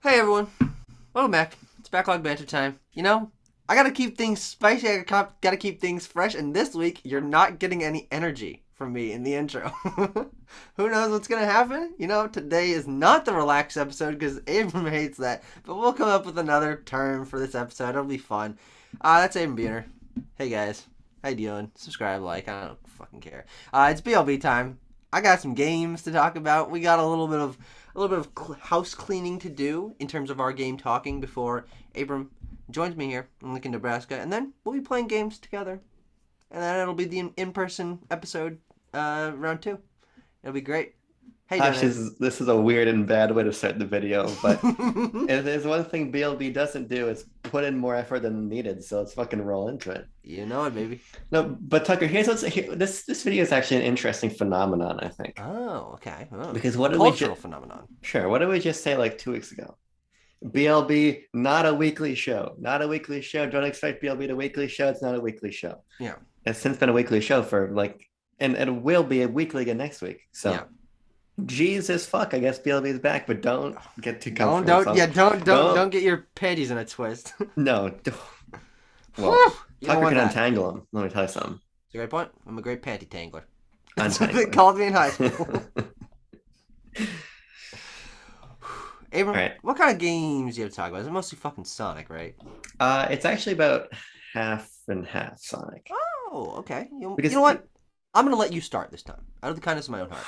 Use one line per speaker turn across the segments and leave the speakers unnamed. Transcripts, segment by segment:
Hey everyone, welcome back. It's backlog banter time. I gotta keep things spicy. Gotta keep things fresh. And this week, you're not getting any energy from me in the intro. Who knows what's gonna happen? Today is not the relaxed episode because Abram hates that. But we'll come up with another term for this episode. It'll be fun. That's Abram Beener. Hey guys, how you doing? Subscribe, like. I don't fucking care. It's BLB time. I got some games to talk about. We got a little bit of house cleaning to do in terms of our game talking before Abram joins me here in Lincoln, Nebraska, and then we'll be playing games together, and then it'll be the in-person episode, round two. It'll be great. How you
Gosh,
doing,
this is a weird and bad way to start the video, but
Abram?
if there's one thing BLB doesn't do is put in more effort than needed, so let's fucking roll into it.
You know it, baby.
No, but Tucker, this video is actually an interesting phenomenon, I think.
Oh, okay. Oh.
Because what did we
Cultural
just
phenomenon.
Sure, what did we just say like 2 weeks ago? BLB, not a weekly show. Not a weekly show. Don't expect BLB to weekly show. It's not a weekly show.
Yeah.
It's since been a weekly show for and it will be a weekly again next week. So
Yeah.
Jesus fuck, I guess BLB is back, but don't get too
Don't
comfortable.
don't yeah don't get your panties in a twist.
No. Well,
Whew, you don't
Tucker
want
can
that.
untangle them. Let me tell you something.
It's a great point. I'm a great panty tangler. That's what they
Untangle.
called me in high school.
All
Abram,
right.
what kind of games do you have to talk about? It's mostly fucking Sonic, right?
It's actually about half and half Sonic.
Oh, okay. You
Because
know what? I'm gonna let you start this time, out of the kindness of my own heart.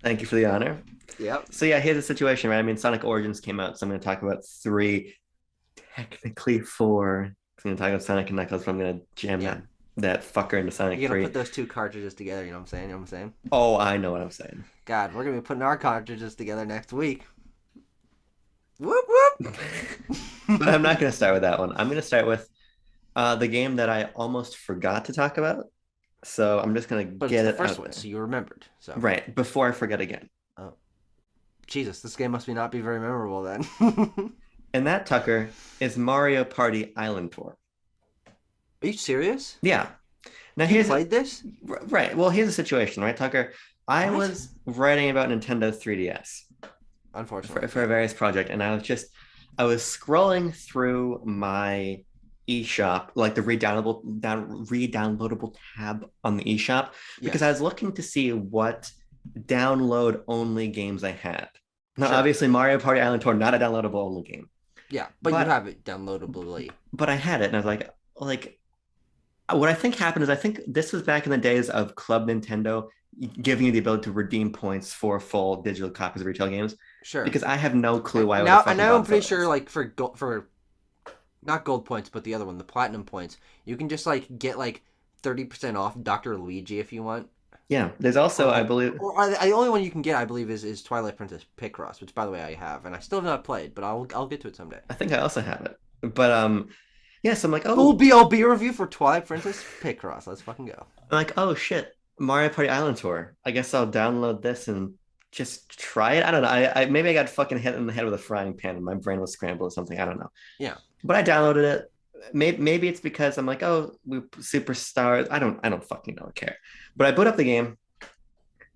thank you for the honor.
Yep.
So yeah, here's the situation, right? I mean, Sonic Origins came out, so I'm going to talk about three, technically four. I'm going to talk about Sonic and Knuckles, but I'm going to jam
Yeah.
that fucker into Sonic
You're gonna
3.
put those two cartridges together. You know what I'm saying? You know what I'm saying?
Oh, I know what I'm saying.
God, we're gonna be putting our cartridges together next week. Whoop whoop.
But I'm not going to start with that one. I'm going to start with the game that I almost forgot to talk about. So I'm just going to
But
get
it's the
it
first
out
one,
there.
so you remembered. So
Right, before I forget again.
oh, Jesus, this game must not be very memorable then.
And that, Tucker, is Mario Party Island Tour.
Are you serious?
Yeah. Now
You
here's
played this?
right. Well, here's the situation, right, Tucker? I
What?
was writing about Nintendo 3DS
Unfortunately.
for a various project, and I was scrolling through my eShop, like the redownloadable tab on the eShop, because
Yes.
I was looking to see what download only games I had. Now,
Sure.
obviously, Mario Party Island Tour not a downloadable only game,
Yeah, but you
but
have it downloadably.
I had it, and I was like what I think happened is I think this was back in the days of Club Nintendo giving you the ability to redeem points for full digital copies of retail games.
Sure.
Because I have no clue why I would
Now,
have
and
fucking
now I'm
gone for
pretty sure,
this.
like for not gold points, but the other one, the platinum points, you can just like get like 30% off Dr. Luigi if you want.
Yeah, there's
Or
also I
like,
believe
the only one you can get, I believe, is Twilight Princess Picross, which by the way I have, and I still have not played, but I'll get to it someday.
I think I also have it. But yeah, so I'm like,
Full
oh,
BLB review for Twilight Princess Picross. Let's fucking go.
oh shit, Mario Party Island Tour. I guess I'll download this and just try it. I don't know. I maybe I got fucking hit in the head with a frying pan and my brain was scrambled or something. I don't know.
Yeah.
But I downloaded it. Maybe it's because I'm like, oh, we superstars. I don't fucking know. Care. But I boot up the game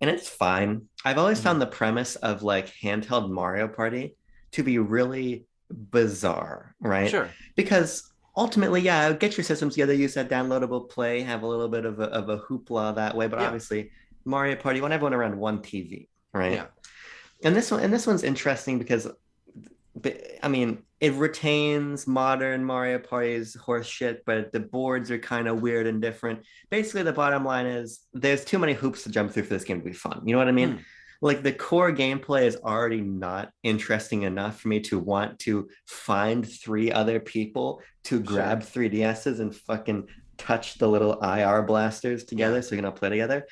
and it's fine. I've always
Mhm.
found the premise of like handheld Mario Party to be really bizarre, right?
Sure.
Because ultimately, yeah, get your systems together, use that downloadable play, have a little bit of a hoopla that way. But
Yeah.
obviously, Mario Party, you want everyone around one TV, right?
Yeah.
And this one's interesting because I mean, it retains modern Mario Party's horse shit, but the boards are kind of weird and different. Basically, the bottom line is there's too many hoops to jump through for this game to be fun. You know what I mean?
Hmm.
Like the core gameplay is already not interesting enough for me to want to find three other people to
Sure.
grab 3DSs and fucking touch the little IR blasters
Yeah.
together so we can all play together.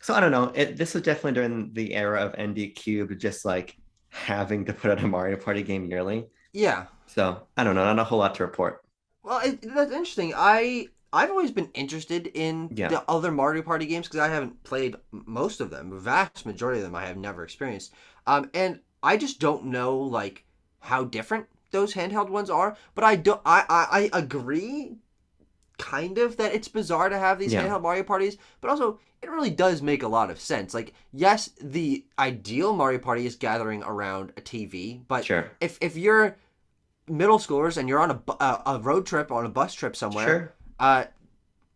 So I don't know. This was definitely during the era of ND Cube, just like having to put out a Mario Party game yearly.
Yeah.
So I don't know, not a whole lot to report.
Well, that's interesting. I've always been interested in
Yeah,
the other Mario Party games because I haven't played most of them. The vast majority of them I have never experienced. And I just don't know like how different those handheld ones are. But I agree kind of that it's bizarre to have these
Yeah.
handheld Mario parties, but also it really does make a lot of sense. Like, yes, the ideal Mario Party is gathering around a TV, but
Sure.
if you're middle schoolers and you're on a road trip, on a bus trip somewhere,
Sure.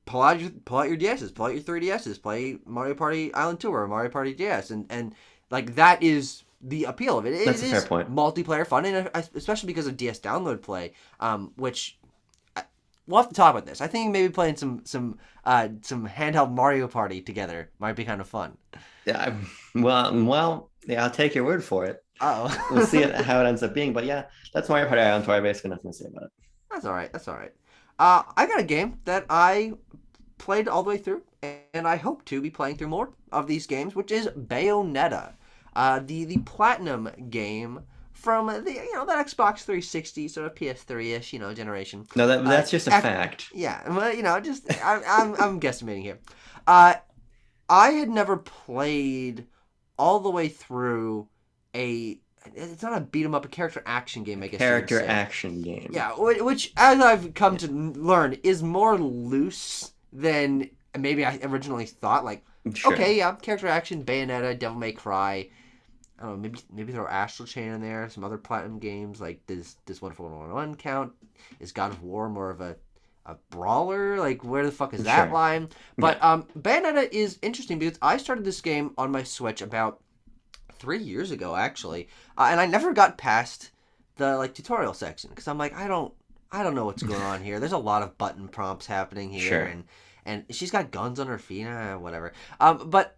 pull out your DSs, pull out your 3DSs, play Mario Party Island 2 or Mario Party DS, and like that is the appeal of it. It
That's a fair
is
point.
multiplayer fun, and especially because of DS download play, which we'll have to talk about this. I think maybe playing some handheld Mario Party together might be kind of fun.
Yeah. Well, yeah, I'll take your word for it.
Oh,
We'll see how it ends up being. But yeah, that's Mario Party Island 2. I basically nothing to say about it.
That's all right. That's all right. I got a game that I played all the way through, and I hope to be playing through more of these games, which is Bayonetta, the platinum game from the that Xbox 360 sort of PS3ish generation.
No, that's just a fact.
Yeah, well, just I'm guesstimating here. I had never played all the way through it's not a beat 'em up, a character action game, I guess.
Character action game.
Yeah, which as I've come to learn is more loose than maybe I originally thought. Like,
Sure.
okay, yeah, character action, Bayonetta, Devil May Cry. I don't know, maybe throw Astral Chain in there. Some other platinum games like this Wonderful 101 count. Is God of War more of a brawler? Like, where the fuck is that
Sure.
line? But Bayonetta is interesting because I started this game on my Switch about 3 years ago, actually, and I never got past the tutorial section because I'm like, I don't know what's going on here. There's a lot of button prompts happening here,
Sure.
and she's got guns on her feet, whatever. But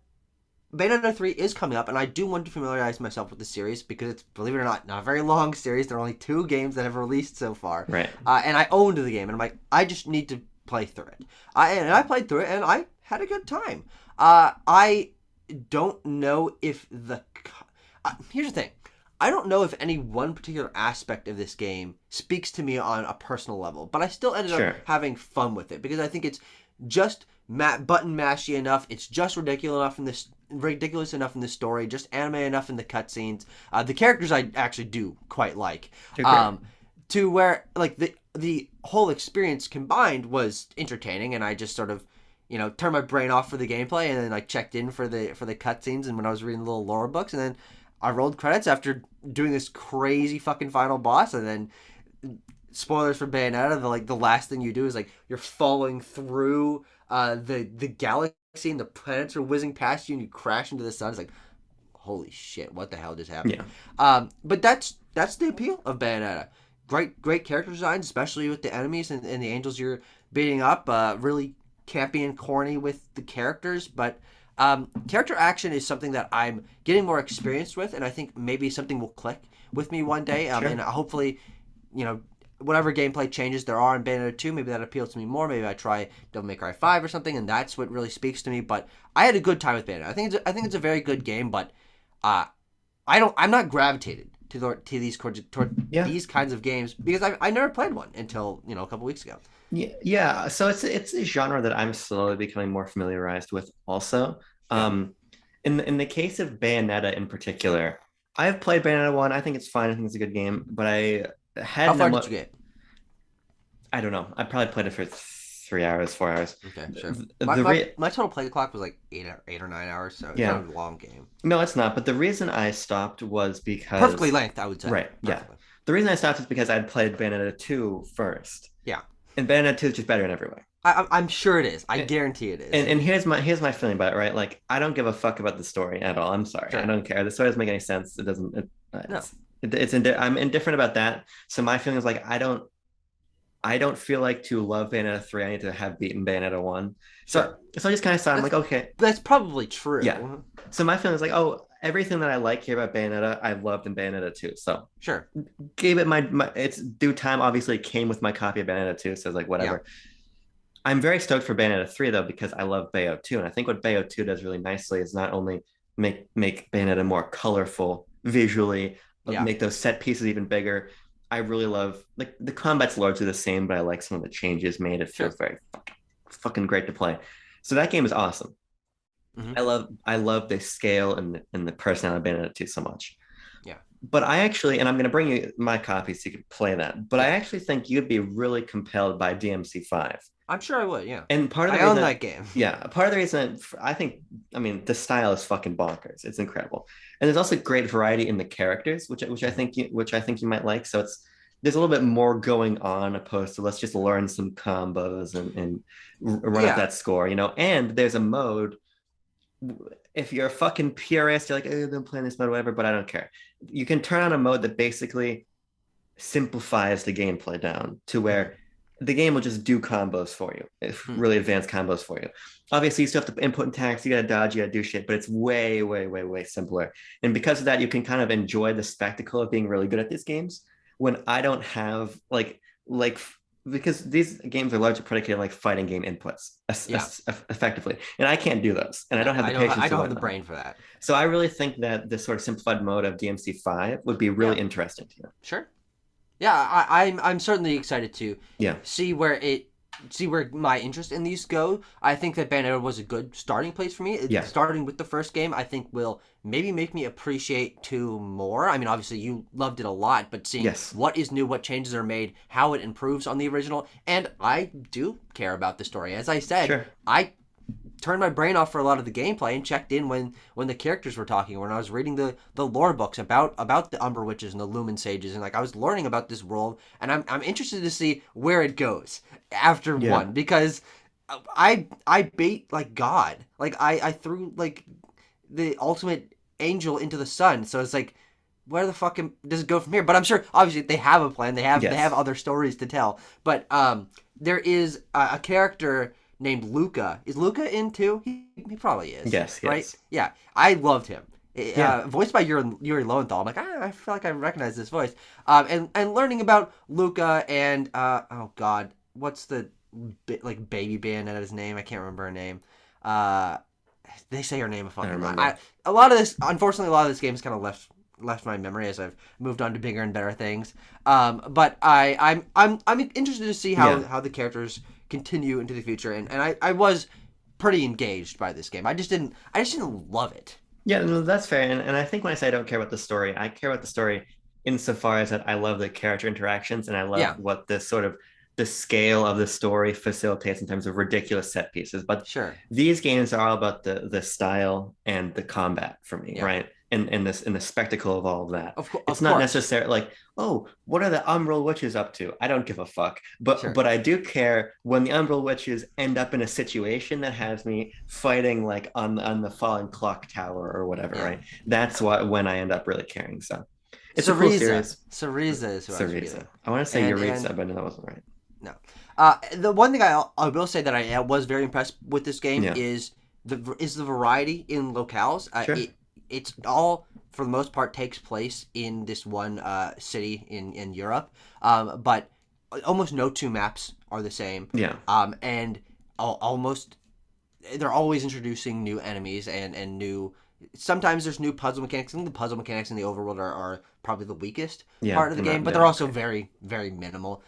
Bayonetta 3 is coming up, and I do want to familiarize myself with the series because it's, believe it or not a very long series. There are only 2 games that have released so far,
Right.
And I owned the game, and I'm like, I just need to play through it. And I played through it, and I had a good time. I don't know if here's the thing. I don't know if any one particular aspect of this game speaks to me on a personal level, but I still ended
Sure.
up having fun with it because I think it's just button mashy enough. It's just ridiculous enough in the story, just anime enough in the cutscenes. The characters I actually do quite like.
Okay.
To where like the whole experience combined was entertaining, and I just sort of turned my brain off for the gameplay and then like checked in for the cutscenes and when I was reading the little lore books, and then I rolled credits after doing this crazy fucking final boss, and then spoilers for Bayonetta, the last thing you do is like you're falling through the galaxy and the planets are whizzing past you and you crash into the sun. It's like, holy shit, what the hell just happened?
Yeah.
But that's the appeal of Bayonetta. Great character design, especially with the enemies and the angels you're beating up. Really campy and corny with the characters, but character action is something that I'm getting more experienced with, and I think maybe something will click with me one day.
Sure.
And hopefully, whatever gameplay changes there are in Bayonetta 2, maybe that appeals to me more. Maybe I try Devil May Cry 5 or something, and that's what really speaks to me. But I had a good time with Bayonetta. I think it's a very good game, but I'm not gravitated to these these kinds of games because I never played one until a couple weeks ago.
Yeah. So it's a genre that I'm slowly becoming more familiarized with also. In the case of Bayonetta in particular, I've played Bayonetta 1. I think it's fine. I think it's a good game, but I had
How far did you get?
I don't know. I probably played it for 3 hours, 4 hours.
Okay, sure.
The
My total play clock was like 8 or 9 hours, so it's not a long game.
No, it's not. But the reason I stopped was because
perfectly length, I would say.
Right.
Perfectly.
Yeah. The reason I stopped is because I'd played Bayonetta 2 first.
Yeah.
And Bayonetta 2 is just better in every way.
I'm sure it is. I guarantee it is.
And here's my feeling about it, right? Like, I don't give a fuck about the story at all. I'm sorry.
Sure.
I don't care. The story doesn't make any sense. It doesn't.
No.
I'm indifferent about that. So my feeling is like, I don't feel like to love Bayonetta 3. I need to have beaten Bayonetta 1. So I just kind of saw, I'm like, okay.
That's probably true.
Yeah. So my feeling is like, oh, everything that I like here about Bayonetta, I loved in Bayonetta 2. So
sure.
Gave it my its due time. Obviously, it came with my copy of Bayonetta 2. So it's like, whatever. Yeah. I'm very stoked for Bayonetta 3 though, because I love Bayo 2. And I think what Bayo 2 does really nicely is not only make Bayonetta more colorful visually, make those set pieces even bigger. I really love, like, the combat's largely the same, but I like some of the changes made. It feels very fucking great to play. So that game is awesome. Mm-hmm. I love the scale and the personality of Bayonetta 2 so much.
Yeah.
But I actually, and I'm going to bring you my copy so you can play that, but I actually think you'd be really compelled by DMC5.
I'm sure I would. Yeah,
And part of the
I own
reason,
that game.
yeah, part of the reason I think, I mean, the style is fucking bonkers. It's incredible, and there's also great variety in the characters, which I
Mhm.
think you might like. So there's a little bit more going on opposed to let's just learn some combos and run up
Yeah.
that score, you know. And there's a mode. If you're a fucking purist, you're like, oh, I'm playing this mode, whatever, but I don't care. You can turn on a mode that basically simplifies the gameplay down to
Mhm.
where the game will just do combos for you, if
Hmm.
really advanced combos for you. Obviously, you still have to input and tax, you gotta dodge, you gotta do shit, but it's way, way, way, way simpler. And because of that, you can kind of enjoy the spectacle of being really good at these games when I don't have like because these games are largely predicated on like fighting game inputs
Yeah.
effectively, and I can't do those, and I
No,
don't have the
I
patience to
don't have
learn
the
them.
brain for that.
So I really think that this sort of simplified mode of DMC5 would be really
Yeah.
interesting to you.
Sure. Yeah, I'm certainly excited to
Yeah.
see where it see where my interest in these go. I think that Bayonetta was a good starting place for me.
Yeah.
Starting with the first game, I think will maybe make me appreciate two more. I mean, obviously you loved it a lot, but seeing
Yes.
what is new, what changes are made, how it improves on the original, and I do care about the story. As I said,
Sure.
I turned my brain off for a lot of the gameplay and checked in when the characters were talking, when I was reading the lore books about the Umber Witches and the Lumen Sages, and like I was learning about this world, and I'm interested to see where it goes after
Yeah.
one, because I bait like God, like I threw like the ultimate angel into the sun, so it's like where the fuck does it go from here? But I'm sure obviously they have a plan. They have
Yes.
other stories to tell. But there is a character named Luca. Is Luca in too? He probably is,
Yes.
right?
Yes.
Yeah, I loved him.
Yeah.
Voiced by Yuri Lowenthal. I'm like, I feel like I recognize this voice. And learning about Luca and oh god, what's the like baby band at his name? I can't remember her name. Uh, they say her name a
I
fucking lot.
remember.
A lot of this, unfortunately, a lot of this game is kind of left my memory as I've moved on to bigger and better things. But I'm interested to see
Yeah.
how the characters continue into the future, and I was pretty engaged by this game. I just didn't love it.
Yeah. No, that's fair. And I think when I say I don't care about the story, I care about the story insofar as that I love the character interactions and I love
Yeah,
what this sort of the scale of the story facilitates in terms of ridiculous set pieces. But
sure.
these games are all about the style and the combat for me,
Yeah,
right? And the spectacle of all of that. It's
of
not
course.
necessarily like, oh, what are the Umbral Witches up to? I don't give a fuck. But
Sure.
but I do care when the Umbral Witches end up in a situation that has me fighting like on the fallen clock tower or whatever,
Yeah.
right? That's what when I end up really caring. So it's a cool
Cereza.
series.
Cereza is who I was
Syriza.
forgetting.
I want to say
And
Yuritsa, but no, that wasn't right.
no. The one thing I will say that I was very impressed with this game
Yeah,
is the variety in locales.
sure.
It's all for the most part takes place in this one city in Europe, but almost no two maps are the same.
Yeah,
And almost they're always introducing new enemies and new. Sometimes there's new puzzle mechanics. I think the puzzle mechanics in the overworld are probably the weakest
yeah.
part of the game, but
They're
they're
not
also
great.
very, very minimal.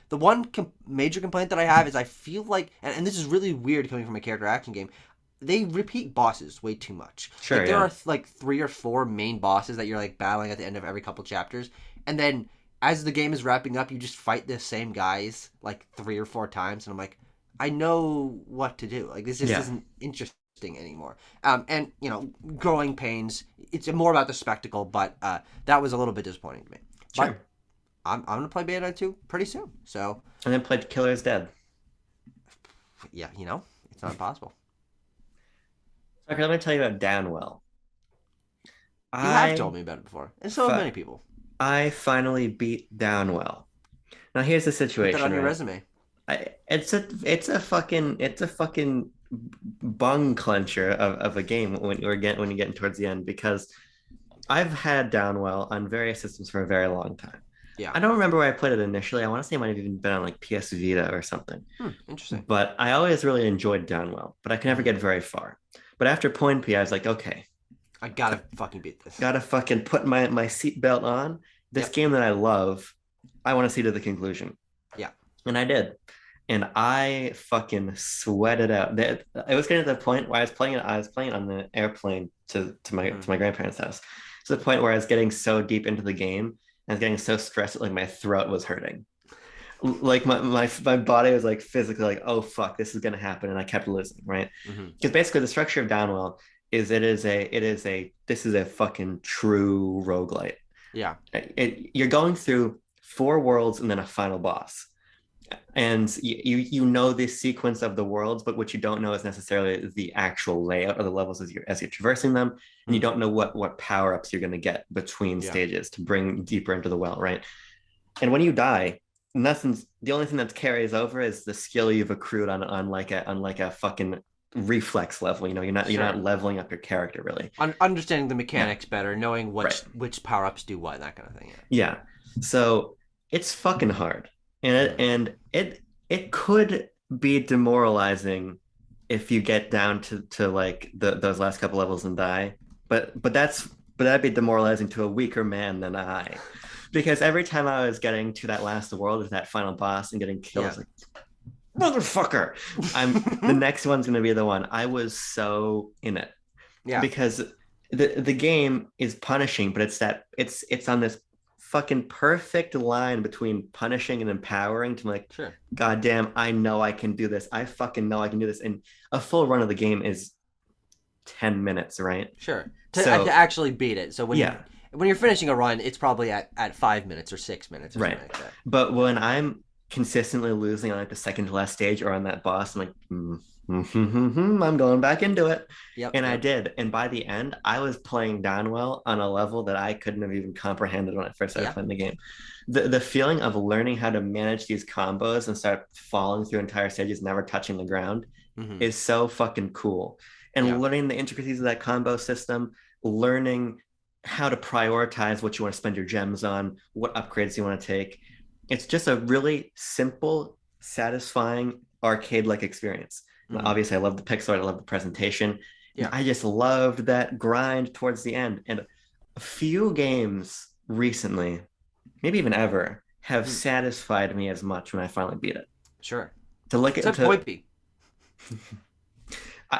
The one major complaint that I have is I feel like, and this is really weird coming from a character action game, they repeat bosses way too much.
Sure,
Like there
yeah.
are like 3 or 4 main bosses that you're like battling at the end of every couple chapters, and then as the game is wrapping up, you just fight the same guys like 3 or 4 times, and I'm like, I know what to do. Like this just
Yeah,
isn't interesting anymore. And growing pains. It's more about the spectacle, but that was a little bit disappointing to me. But
sure.
I'm gonna play Bayonetta 2 pretty soon. So
And then played Killer is Dead.
yeah, it's not impossible.
Okay, let me tell you about Downwell.
You have told
I
me about it before, and so have
fi-
many people.
I finally beat Downwell. Now here's the
Put that on
situation,
your
right?
resume.
It's a fucking bung clencher of a game when you're getting towards the end because I've had Downwell on various systems for a very long time.
Yeah.
I don't remember where I played it initially. I want to say it might have even been on like PS Vita or something.
Interesting.
But I always really enjoyed Downwell, but I could never
Hmm.
get very far. But after Point P, I was like, okay,
I gotta fucking beat this.
gotta fucking put my seatbelt on. This
Yep.
game that I love, I want to see to the conclusion.
Yeah.
And I did. And I fucking sweated out. It was getting to the point where I was playing on the airplane
Hmm.
to my grandparents' house. To the point where I was getting so deep into the game and getting so stressed that like my throat was hurting. Like my body was like physically like, oh fuck, this is gonna happen, and I kept losing, right?
Hmm.
Because basically the structure of Downwell is this is a fucking true roguelite.
Yeah.
You're going through four worlds and then a final boss, and you know this sequence of the worlds, but what you don't know is necessarily the actual layout of the levels as you're traversing them, and you
Hmm.
don't know what power ups you're going to get between
Yeah.
stages to bring deeper into the well, right? And when you die, nothing's the only thing that carries over is the skill you've accrued on like a fucking reflex level. You're not
Sure.
leveling up your character really.
Understanding the
Yeah,
mechanics better, knowing
right.
which power ups do what, that kind of thing.
Yeah. So it's fucking hard. And
Yeah.
it and it could be demoralizing if you get down to like those last couple levels and die. But that'd be demoralizing to a weaker man than I. Because every time I was getting to that last world, to that final boss and getting killed, I
Yeah.
was like, motherfucker. The
Yeah.
next one's gonna be the one. I was so in it
Yeah.
because the game is punishing, but it's on this fucking perfect line between punishing and empowering to like,
Sure.
God damn, I know I can do this. I fucking know I can do this. And a full run of the game is 10 minutes, right?
Sure. To
So
actually beat it. So
yeah,
when you're finishing a run, it's probably at 5 minutes or 6 minutes or
right.
something like that.
But when I'm consistently losing on like the second to last stage or on that boss, I'm like, I'm going back into it.
Yep.
And I
Yep.
did. And by the end, I was playing Downwell on a level that I couldn't have even comprehended when I first started
Yeah.
playing the game. The feeling of learning how to manage these combos and start falling through entire stages, never touching the ground,
Hmm.
is so fucking cool.
Yeah.
And learning the intricacies of that combo system, learning how to prioritize what you want to spend your gems on, what upgrades you want to take. It's just a really simple, satisfying arcade-like experience.
Hmm.
Obviously, I love the pixel art, I love the presentation, and
Yeah.
I just loved that grind towards the end. And a few games recently, maybe even ever, have
Hmm.
satisfied me as much when I finally beat it.
Sure.
To look at
Except
to
Point B.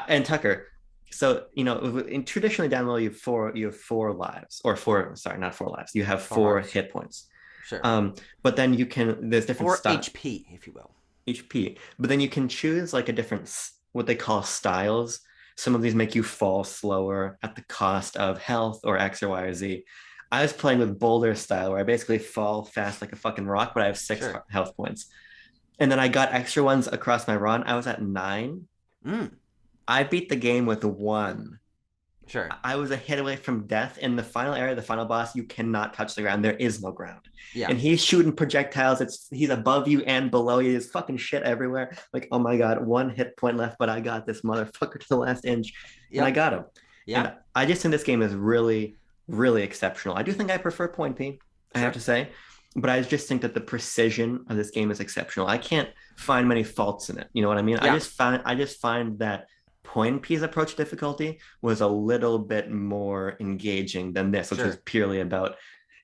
and Tucker. So in traditionally down low, you have four lives, or four. Sorry, not four lives. You have
Four
four
hearts.
hit points.
Sure.
But then there's different
Or
stuff
HP, if you will.
HP. But then you can choose like a different what they call styles. Some of these make you fall slower at the cost of health or X or Y or Z. I was playing with boulder style where I basically fall fast like a fucking rock, but I have six
Sure.
health points. And then I got extra ones across my run. I was at 9.
Mm.
I beat the game with 1.
Sure.
I was a hit away from death. In the final area, the final boss, you cannot touch the ground. There is no ground.
Yeah.
And he's shooting projectiles. He's above you and below you. There's fucking shit everywhere. Like, oh my God, 1 hit point left, but I got this motherfucker to the last inch. And I
Yep.
got him.
Yeah.
And I just think this game is really, really exceptional. I do think I prefer Point P, I have
Sure.
to say. But I just think that the precision of this game is exceptional. I can't find many faults in it. You know what I mean?
Yeah.
I just find that Point P's approach to difficulty was a little bit more engaging than this, which was
Sure.
purely about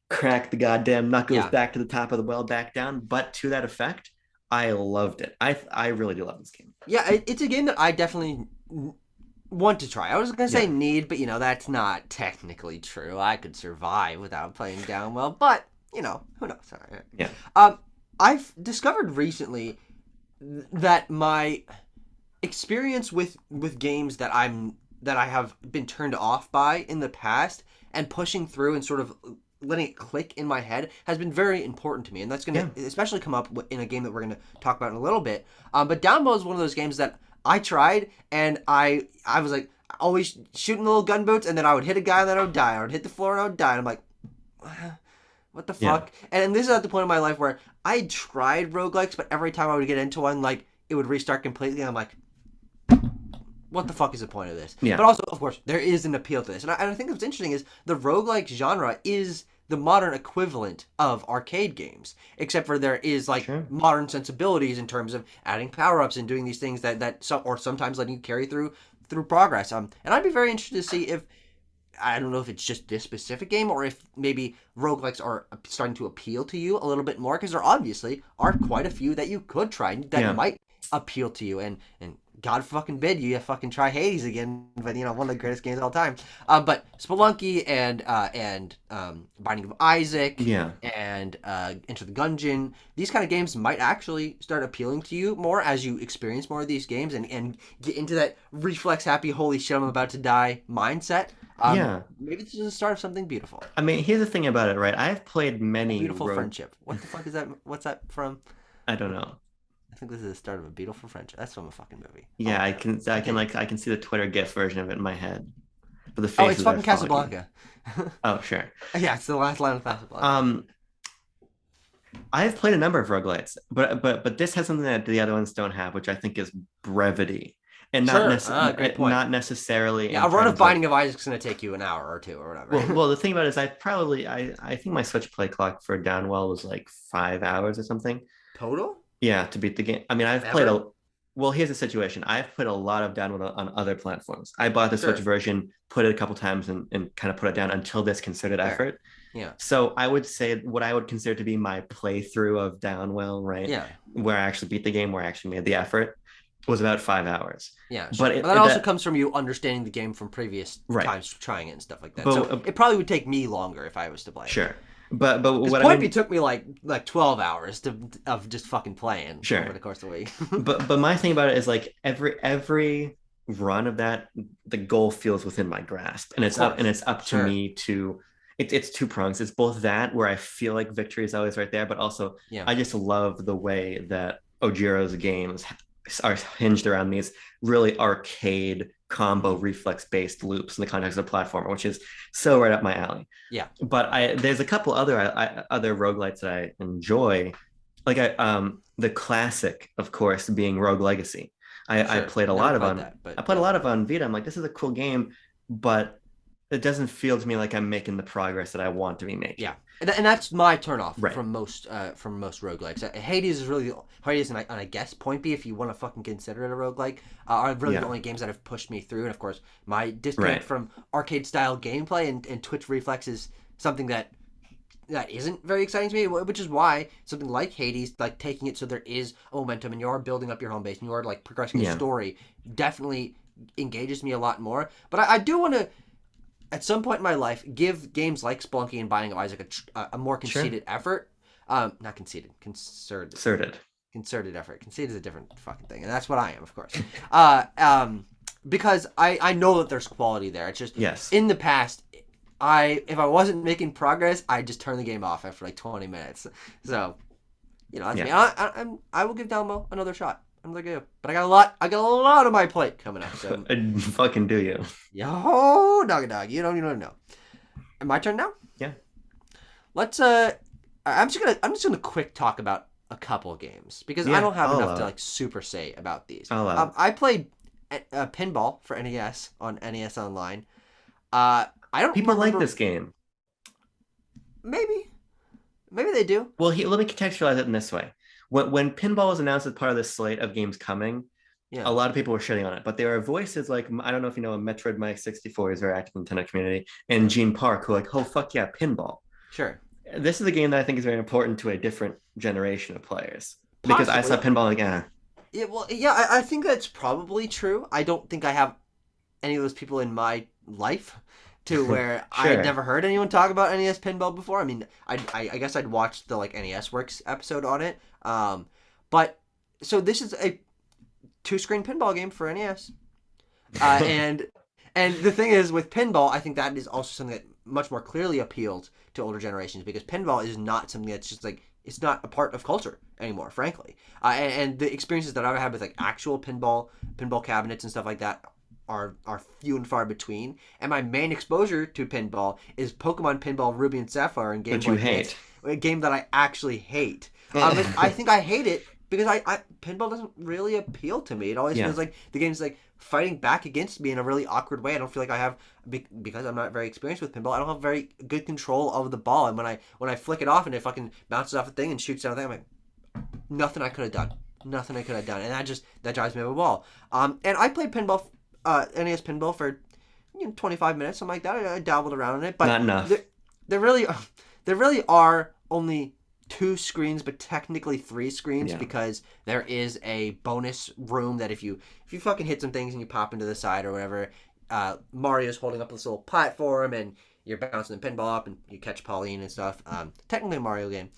crack the goddamn knuckles
Yeah.
back to the top of the well, back down. But to that effect, I loved it. I really do love this game.
Yeah. It's a game that I definitely want to try. I was gonna say
Yeah,
need, but that's not technically true. I could survive without playing down well, but who knows? All right.
yeah,
I've discovered recently that my experience with games that I have been turned off by in the past and pushing through and sort of letting it click in my head has been very important to me, and that's going to especially come up in a game that we're going to talk about in a little bit. But Downbow is one of those games that I tried, and I was like always shooting little gun boots, and then I would hit a guy and then I would die. I would hit the floor and I would die, and I'm like, what the
yeah,
fuck? And this is at the point in my life where I tried roguelikes, but every time I would get into one, like it would restart completely, and I'm like, what the fuck is the point of this?
yeah,
But also, of course, there is an appeal to this. And I think what's interesting is the roguelike genre is the modern equivalent of arcade games, except for there is like
sure.
modern sensibilities in terms of adding power-ups and doing these things or sometimes letting you carry through progress. And I'd be very interested to see if, I don't know if it's just this specific game or if maybe roguelikes are starting to appeal to you a little bit more, because there obviously are quite a few that you could try that
Yeah,
might appeal to you. And God fucking bid you fucking try Hades again, but one of the greatest games of all time. But Spelunky and Binding of Isaac
Yeah.
and Enter the Gungeon, these kind of games might actually start appealing to you more as you experience more of these games and get into that reflex happy, holy shit, I'm about to die mindset.
Yeah.
Maybe this is the start of something beautiful.
I mean, here's the thing about it, right? I've played
A
many
beautiful
rogue.
friendship. What the fuck is that? What's that from?
I don't know.
I think this is the start of a beautiful friendship. That's from a fucking movie.
Yeah,
Continue.
I can see the Twitter GIF version of it in my head. But the
Oh, it's
faces are
fucking
foggy.
Casablanca.
Oh, sure.
Yeah, it's the last line of Casablanca.
I've played a number of roguelites, but this has something that the other ones don't have, which I think is brevity. And
Sure. Great point.
not necessarily
Yeah, a
in
run of
terms
Binding of Isaac's gonna take you an hour or two or whatever.
well, the thing about it is I think my Switch play clock for Downwell was like 5 hours or something.
Total?
Yeah, to beat the game. I mean,
Ever?
well, here's the situation. I've played a lot of Downwell on other platforms. I bought the Switch
Sure.
version, put it a couple times and kind of put it down until this concerted
Fair.
effort.
Yeah.
So I would say what I would consider to be my playthrough of Downwell, right?
Yeah.
Where I actually beat the game, where I actually made the effort, was about 5 hours.
Yeah, sure.
But
But that also comes from you understanding the game from previous
right.
times trying it and stuff like that.
But,
So it probably would take me longer if I was to play it.
Sure. But
Because
what
Point
I
B
mean,
took me like 12 hours of just fucking playing
sure.
over the course of the week.
but my thing about it is like every run of that, the goal feels within my grasp, and it's up to me to. It's two prongs. It's both that where I feel like victory is always right there, but also I just love the way that Ojiro's games are hinged around these really arcade combo reflex based loops in the context of a platformer, which is so right up my alley.
Yeah.
But there's a couple other roguelites that I enjoy, like the classic, of course, being Rogue Legacy. I played a lot of on I played a lot of on Vita. I'm like, this is a cool game, but it doesn't feel to me like I'm making the progress that I want to be making.
Yeah, and that's my turnoff from most roguelikes. Hades is really Hades, and I guess Point B, if you want to fucking consider it a roguelike, are really the only games that have pushed me through. And of course, my disconnect from arcade style gameplay and Twitch reflex is something that isn't very exciting to me, which is why something like Hades, like taking it so there is a momentum and you are building up your home base and you are like progressing the story, definitely engages me a lot more. But I do want to, at some point in my life, give games like Spelunky and Binding of Isaac a more conceited effort. Not conceited, concerted effort. Conceited is a different fucking thing, and that's what I am, of course. Because I know that there's quality there. It's just in the past, if I wasn't making progress, I'd just turn the game off after like 20 minutes. So, that's me. I will give Downlow another shot. Another game. But I got a lot on my plate coming up. So
fucking do you?
Yo, dog. You don't know. My turn now?
Yeah.
Let's I'm just gonna quick talk about a couple games because I don't have enough to like super say about these. I played Pinball for NES on NES Online. I don't.
People like this game.
Maybe they do.
Well, let me contextualize it in this way. When Pinball was announced as part of the slate of games coming, a lot of people were shitting on it. But there are voices like, I don't know if you know, Metroid Mike 64 is very active in the Nintendo community, and Gene Park, who are like, oh, fuck yeah, Pinball.
Sure.
This is a game that I think is very important to a different generation of players. Because I saw Pinball like,
Yeah, well, yeah, I think that's probably true. I don't think I have any of those people in my life to where I had never heard anyone talk about NES Pinball before. I mean, I guess I'd watched the like NES Works episode on it. But so this is a 2-screen pinball game for NES. And the thing is with pinball, I think that is also something that much more clearly appeals to older generations because pinball is not something that's just like, it's not a part of culture anymore, frankly. And the experiences that I've had with like actual pinball cabinets and stuff like that are few and far between. And my main exposure to pinball is Pokemon Pinball Ruby and Sapphire and Game Boy Advance, a game that I actually hate. I think I hate it because pinball doesn't really appeal to me. It always feels like the game's like fighting back against me in a really awkward way. I don't feel like I have, because I'm not very experienced with pinball, I don't have very good control of the ball. And when I flick it off and it fucking bounces off the thing and shoots down the thing, I'm like, nothing I could have done. And that drives me up a wall. And I played pinball, NES Pinball for 25 minutes, something like that. I dabbled around in it. But
not enough.
There really are only 2 screens, but technically 3 screens because there is a bonus room that if you fucking hit some things and you pop into the side or whatever, Mario's holding up this little platform and you're bouncing the pinball up and you catch Pauline and stuff. Technically a Mario game.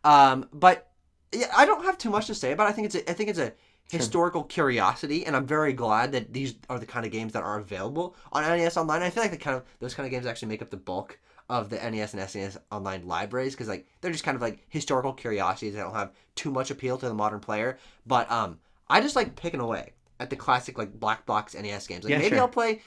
But yeah, I don't have too much to say about it. I think it's a historical curiosity, and I'm very glad that these are the kind of games that are available on NES Online. I feel like those kind of games actually make up the bulk of the NES and SNES Online libraries because like they're just kind of like historical curiosities that don't have too much appeal to the modern player. But I just like picking away at the classic like black box NES games. Like maybe I'll play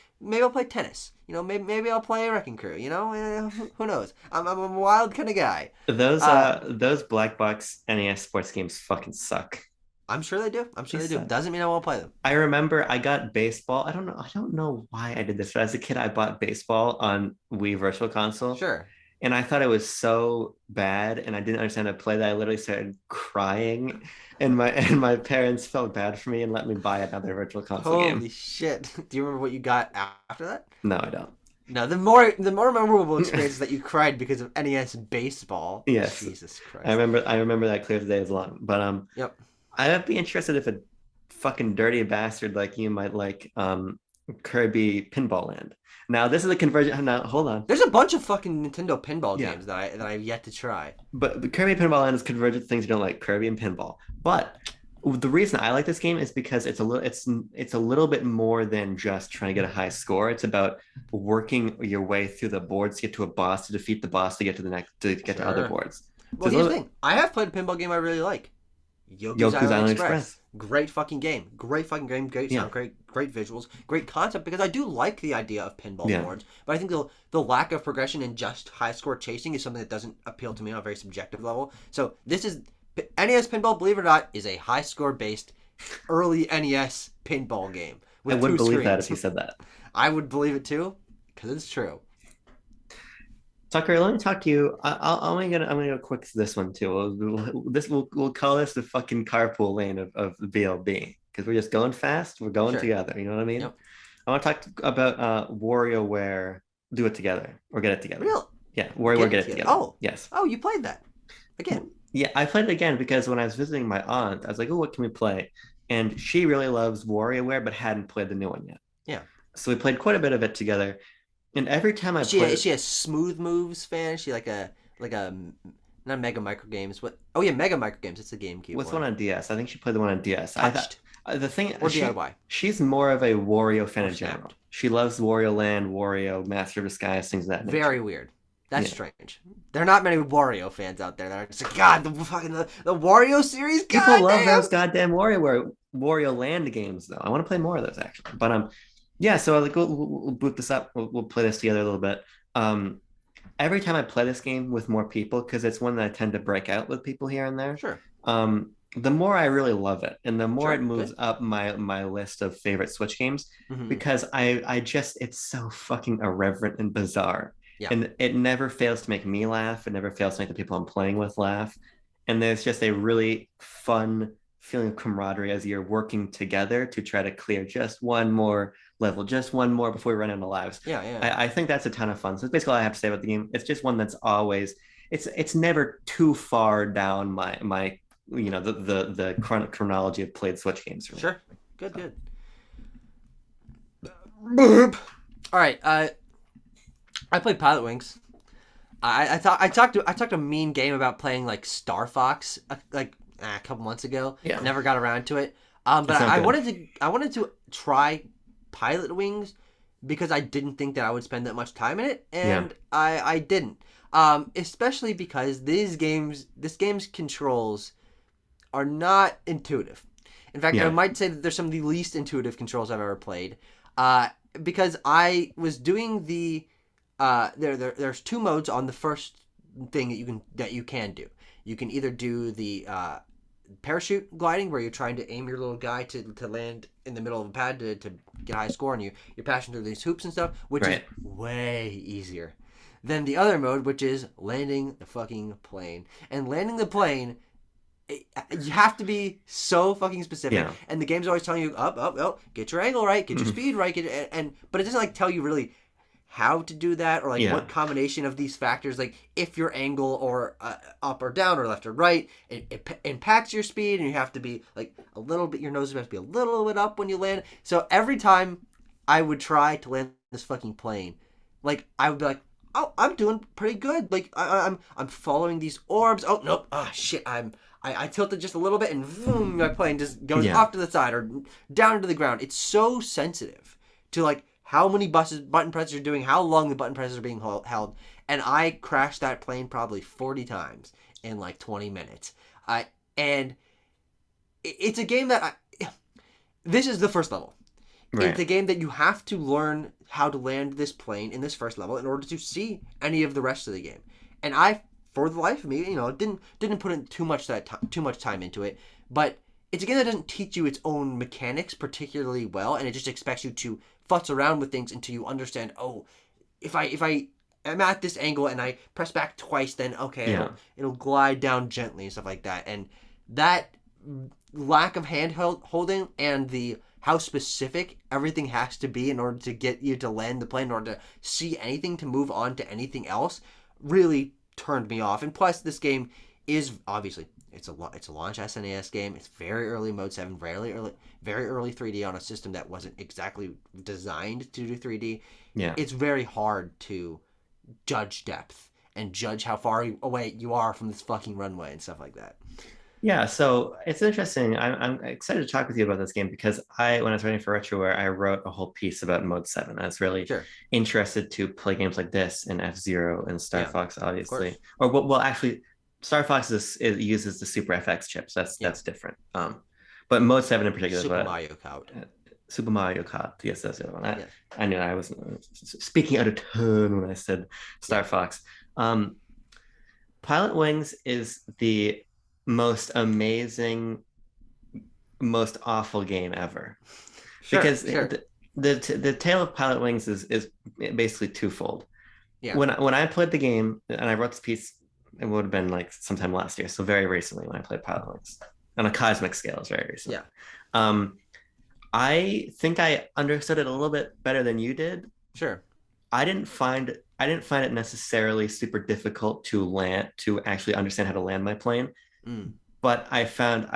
tennis. You know, maybe I'll play Wrecking Crew. You know, who knows? I'm a wild kind of guy.
Those black box NES sports games fucking suck.
I'm sure they do. Doesn't mean I won't play them.
I remember I got baseball. I don't know why I did this, but as a kid, I bought baseball on Wii Virtual Console.
Sure.
And I thought it was so bad, and I didn't understand how to play that. I literally started crying, and my parents felt bad for me and let me buy another Virtual Console game.
Holy shit! Do you remember what you got after that?
No, I don't.
No, the more memorable experience is that you cried because of NES baseball.
Yes.
Jesus Christ.
I remember that clear as day as long. But
Yep.
I'd be interested if a fucking dirty bastard like you might like Kirby Pinball Land. Now this is a conversion. Now hold on.
There's a bunch of fucking Nintendo pinball games that I've yet to try.
But the Kirby Pinball Land is convergent to things you don't like, Kirby and pinball. But the reason I like this game is because it's a little bit more than just trying to get a high score. It's about working your way through the boards to get to a boss, to defeat the boss, to get to the next, to get to other boards.
Well, here's the thing. I have played a pinball game I really like. Yoku's Island Express. Great fucking game. Great sound, great visuals, great concept, because I do like the idea of pinball boards, but I think the lack of progression and just high score chasing is something that doesn't appeal to me on a very subjective level. So this is NES Pinball, believe it or not, is a high score based early NES pinball game.
I would believe that if you said that.
I would believe it too, because it's true.
Tucker, let me talk to you. I'm gonna go quick to this one too. We'll call this the fucking carpool lane of the BLB because we're just going fast. We're going together. You know what I mean?
Yep.
I want to talk about WarioWare. Do it together or get it together.
Real?
Yeah, WarioWare get it together.
Oh
yes.
Oh, you played that again?
Yeah, I played it again because when I was visiting my aunt, I was like, "Oh, what can we play?" And she really loves WarioWare, but hadn't played the new one yet.
Yeah.
So we played quite a bit of it together. And every time
is she a Smooth Moves fan? Is she like a not Mega Micro Games? What? Oh yeah, Mega Micro Games. It's a GameCube.
What's one on DS? I think she played the one on DS.
Touched.
The thing
or DIY.
She's more of a Wario fan in general. She loves Wario Land, Wario, Master of Disguise, things of that nature.
Very weird. That's strange. There are not many Wario fans out there that are just like, God, the Wario series.
People love those goddamn Wario Land games, though. I want to play more of those actually. But yeah. So like we'll boot this up. We'll play this together a little bit. Every time I play this game with more people, because it's one that I tend to break out with people here and there.
Sure.
The more I really love it, and the more it moves up my list of favorite Switch games, because I just it's so fucking irreverent and bizarre. Yeah. And it never fails to make me laugh. It never fails to make the people I'm playing with laugh. And there's just a really fun feeling of camaraderie as you're working together to try to clear just one more level, just one more before we run out of lives.
Yeah.
I think that's a ton of fun. So that's basically all I have to say about the game. It's just one that's always it's never too far down my the chronology of played Switch games for me.
Sure. Good. Boop. All right. I played Pilot Wings. I talked a mean game about playing like Star Fox a couple months ago. Yeah. Never got around to it. But I wanted to try Pilot Wings because I didn't think that I would spend that much time in it, and I didn't. Especially because this game's controls are not intuitive. In fact, I might say that there's some of the least intuitive controls I've ever played. Because I was doing the there's 2 modes on the first thing that you can do. You can either do the parachute gliding, where you're trying to aim your little guy to land in the middle of a pad to get a high score, and you're passing through these hoops and stuff, which is way easier than the other mode, which is landing the fucking plane. And landing the plane, you have to be so fucking specific, and the game's always telling you up, get your angle right, get your speed right, but it doesn't like tell you really how to do that, or like
Yeah.
what combination of these factors, like if your angle or up or down or left or right, it impacts your speed, and you have to be like a little bit, your nose has to be a little bit up when you land. So every time I would try to land this fucking plane, like I would be like, oh, I'm doing pretty good. Like I'm following these orbs. Oh nope, ah shit, I tilted just a little bit, and boom, my plane just goes
Yeah.
off to the side or down to the ground. It's so sensitive to like how many button presses you're doing, how long the button presses are being held, and I crashed that plane probably 40 times in like 20 minutes. And it's a game that this is the first level. It's
Right.
a game that you have to learn how to land this plane in this first level in order to see any of the rest of the game. And I, for the life of me, didn't put in too much time into it. But it's a game that doesn't teach you its own mechanics particularly well, and it just expects you to futz around with things until you understand. Oh, if I am at this angle and I press back twice, then okay,
Yeah.
it'll glide down gently and stuff like that. And that lack of hand holding and the how specific everything has to be in order to get you to land the plane, in order to see anything, to move on to anything else, really turned me off. And plus, this game is obviously it's a launch SNES game. It's very early Mode 7, very early 3D on a system that wasn't exactly designed to do 3D.
Yeah.
It's very hard to judge depth and judge how far away you are from this fucking runway and stuff like that.
Yeah, so it's interesting. I'm excited to talk with you about this game because when I was writing for RetroWare, I wrote a whole piece about Mode 7. I was really
Sure.
interested to play games like this and F-Zero and Star
Yeah,
Fox, obviously.
course.
Well, actually, Star Fox uses the Super FX chips. That's different. But Mode 7 in particular
Super Mario Kart.
Super Mario Kart. Yes, that's the other one.
Yeah.
I knew I was speaking out of turn when I said Star Fox. Pilot Wings is the most amazing, most awful game ever.
Sure,
Because
sure.
the tale of Pilot Wings is basically twofold.
Yeah.
When I played the game and I wrote this piece, it would have been like sometime last year, so very recently when I played Pilot Wings on a cosmic scale, is very recent.
Yeah.
I think I understood it a little bit better than you did.
Sure.
I didn't find it necessarily super difficult to actually understand how to land my plane. But I found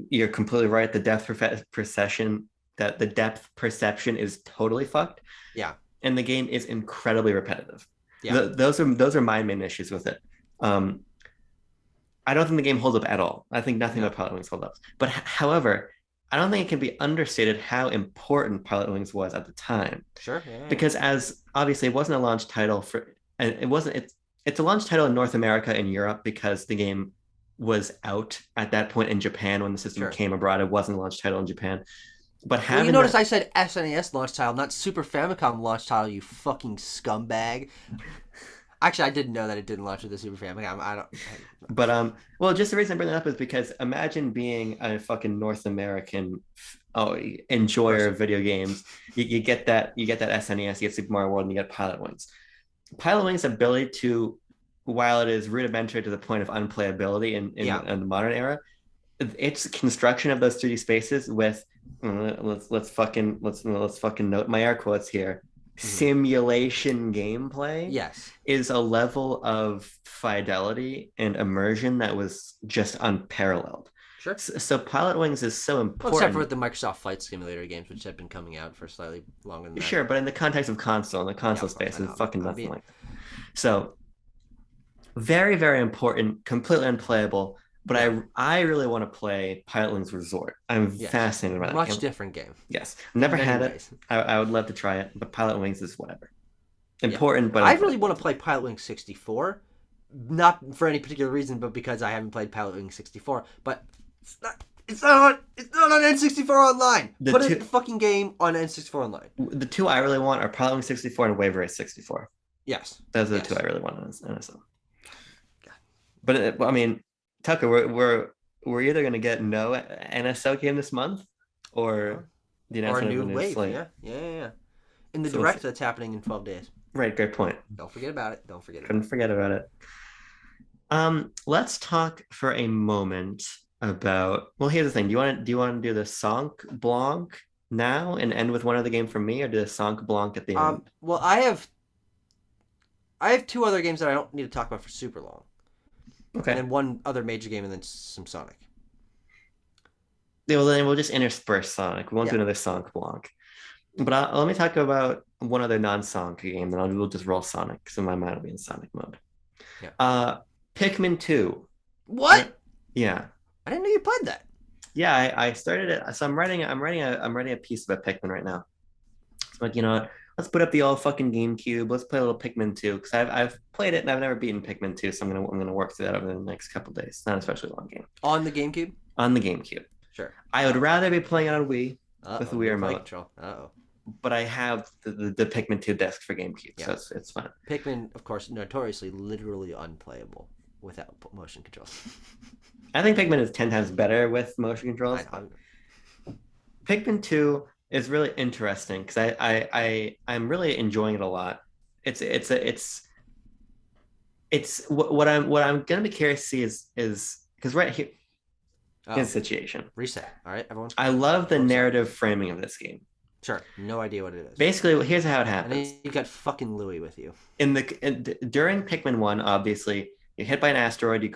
you're completely right. The depth perception is totally fucked.
Yeah.
And the game is incredibly repetitive.
Yeah.
Those are my main issues with it. I don't think the game holds up at all. I think nothing about Pilot Wings holds up. But however, I don't think it can be understated how important Pilot Wings was at the time.
Sure. Yeah.
Because as obviously it wasn't a launch title it's a launch title in North America and Europe because the game was out at that point in Japan when the system came abroad. It wasn't a launch title in Japan. But
you notice I said SNES launch title, not Super Famicom launch title, you fucking scumbag. Actually, I didn't know that it didn't launch with the Super Famicom. I don't.
But well, just the reason I bring that up is because imagine being a fucking North American enjoyer of video games. You get that SNES, you get Super Mario World, and you get Pilot Wings. Pilot Wings' ability to, while it is rudimentary to the point of unplayability in the modern era, its construction of those 3D spaces with let's fucking note my air quotes here. Simulation gameplay is a level of fidelity and immersion that was just unparalleled.
Sure.
So Pilot Wings is so important.
Well, except for with the Microsoft Flight Simulator games, which have been coming out for slightly longer than that.
Sure, but in the context of console, in the console space, it's fucking nothing like that. So very, very important, completely unplayable. But I really want to play Pilot Wings Resort. I'm fascinated by that.
Much different game.
Yes. Never had it. I would love to try it, but Pilot Wings is whatever. Important, but
I really want to play Pilot Wings 64. Not for any particular reason, but because I haven't played Pilot Wings 64. But it's not on N64 Online. Put the fucking game on N64 Online.
The two I really want are Pilot Wings 64 and Wave Race 64.
Yes.
Those are the two I really want on NSO. But I mean, Tucker, we're either going to get no NSO game this month or the announcement
or a new
of a new
wave.
slate.
Yeah. In the direct that's happening in 12 days.
Right, great point.
Don't forget about it.
Couldn't forget about it. Let's talk for a moment about. Well, here's the thing. Do you want to do the Sonk Blanc now and end with one other game from me, or do the Sonk Blanc at the end?
Well, I have I have two other games that I don't need to talk about for super long, and
Okay.
then one other major game, and then some Sonic.
Yeah, well, then we'll just intersperse Sonic. We won't do
Yeah.
another Sonic block. But let me talk about one other non-Sonic game, then we'll just roll Sonic, because in my mind will be in Sonic mode.
Yeah.
Uh, Pikmin 2.
What?
Yeah.
I didn't know you played that.
Yeah, I started it. So I'm writing a piece about Pikmin right now. It's like, let's put up the old fucking GameCube. Let's play a little Pikmin 2. Because I've played it and I've never beaten Pikmin 2, so I'm gonna work through that over the next couple of days. It's not especially long game.
On the GameCube?
On the GameCube.
Sure.
I would rather be playing on Wii with the Wii
New play
remote,
control. Uh-oh.
but I have the Pikmin 2 disc for GameCube,
Yeah.
so it's fun.
Pikmin, of course, notoriously literally unplayable without motion controls.
I think Pikmin is 10 times better with motion controls. Pikmin 2 is really interesting because I'm really enjoying it a lot. It's what I'm gonna be curious to see is because right here is the situation.
Reset. All right, everyone.
I love the narrative framing of this game.
Sure. No idea what it is.
Basically, here's how it happens.
And then you got fucking Louie with you.
During Pikmin 1, obviously, you're hit by an asteroid, you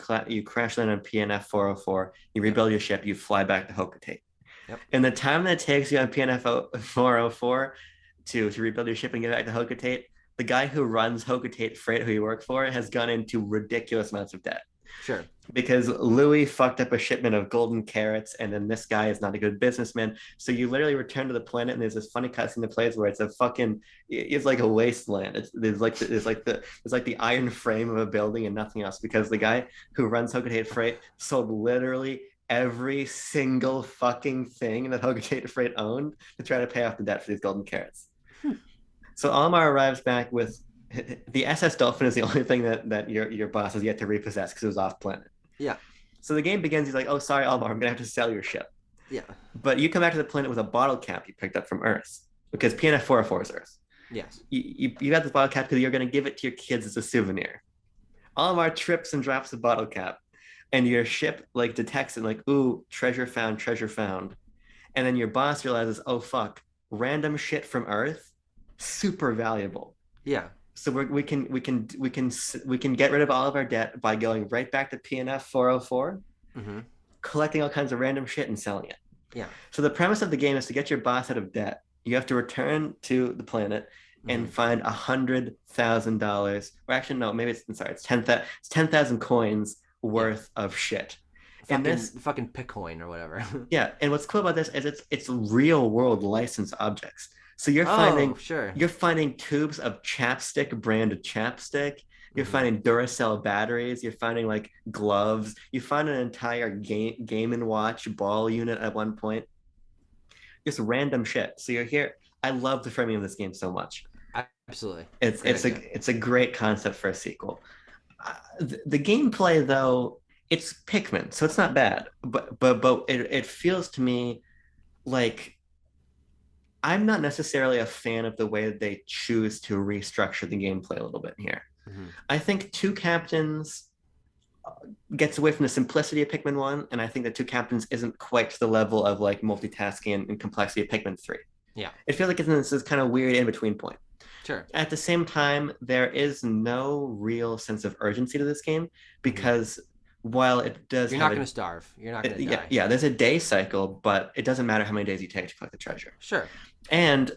crash land on PNF 404, you rebuild your ship, you fly back to Hocotate.
Yep.
And the time that it takes you on PNF 404 to rebuild your ship and get back to Hocotate, the guy who runs Hocotate Freight, who you work for, has gone into ridiculous amounts of debt.
Sure.
Because Louis fucked up a shipment of golden carrots, and then this guy is not a good businessman. So you literally return to the planet, and there's this funny cutscene that plays where it's like a wasteland. There's like the iron frame of a building and nothing else. Because the guy who runs Hocotate Freight sold literally every single fucking thing that Hocotate Freight owned to try to pay off the debt for these golden carrots. So Almar arrives back with the SS Dolphin is the only thing that your boss has yet to repossess because it was off planet.
Yeah.
So the game begins. He's like, "Oh, sorry, Almar, I'm gonna have to sell your ship."
Yeah.
But you come back to the planet with a bottle cap you picked up from Earth because PNF 404 is Earth.
Yes.
You got this bottle cap because you're gonna give it to your kids as a souvenir. Almar trips and drops the bottle cap, and your ship like detects it, like, "Ooh, treasure found, treasure found," and then your boss realizes, "Oh fuck, random shit from Earth, super valuable."
Yeah.
So we can get rid of all of our debt by going right back to PNF 404, collecting all kinds of random shit and selling it.
Yeah.
So the premise of the game is to get your boss out of debt. You have to return to the planet and find $100,000. Or actually, no, maybe it's 10,000 coins worth of shit.
Fucking Bitcoin or whatever.
Yeah, and what's cool about this is it's real world licensed objects. So you're finding tubes of chapstick branded chapstick. You're finding Duracell batteries. You're finding like gloves. You find an entire Game and Watch ball unit at one point. Just random shit. So you're here. I love the framing of this game so much.
Absolutely.
It's a great concept for a sequel. The gameplay though, it's Pikmin, so it's not bad. But it feels to me like I'm not necessarily a fan of the way that they choose to restructure the gameplay a little bit here. I think Two Captains gets away from the simplicity of Pikmin 1, and I think that Two Captains isn't quite to the level of like multitasking and complexity of Pikmin 3.
Yeah.
It feels like it's in this kind of weird in-between point.
Sure.
At the same time, there is no real sense of urgency to this game because while it does
You're not going to starve. You're not going to die.
Yeah, there's a day cycle, but it doesn't matter how many days you take to collect the treasure.
Sure. And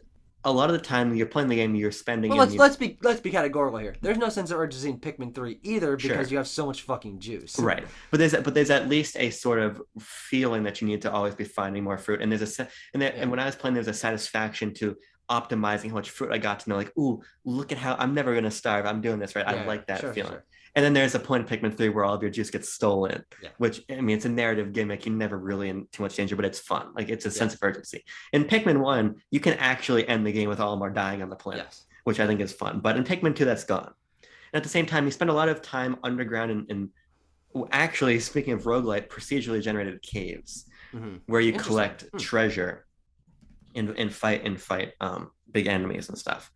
a lot of the time you're playing the game, you're spending.
Well, let's be categorical here. There's no sense of urgency in Pikmin 3 either because you have so much fucking juice.
Right, but there's at least a sort of feeling that you need to always be finding more fruit, and and when I was playing, there's a satisfaction to optimizing how much fruit I got to know. Like, ooh, look at how I'm never gonna starve. I'm doing this right. I like that feeling. Sure. And then there's a point in Pikmin 3 where all of your juice gets stolen, which, I mean, it's a narrative gimmick. You're never really in too much danger, but it's fun. Like, it's a sense of urgency. In Pikmin 1, you can actually end the game with Olimar dying on the planet, which I think is fun. But in Pikmin 2, that's gone. And at the same time, you spend a lot of time underground in actually, speaking of roguelite, procedurally generated caves where you collect treasure and fight big enemies and stuff.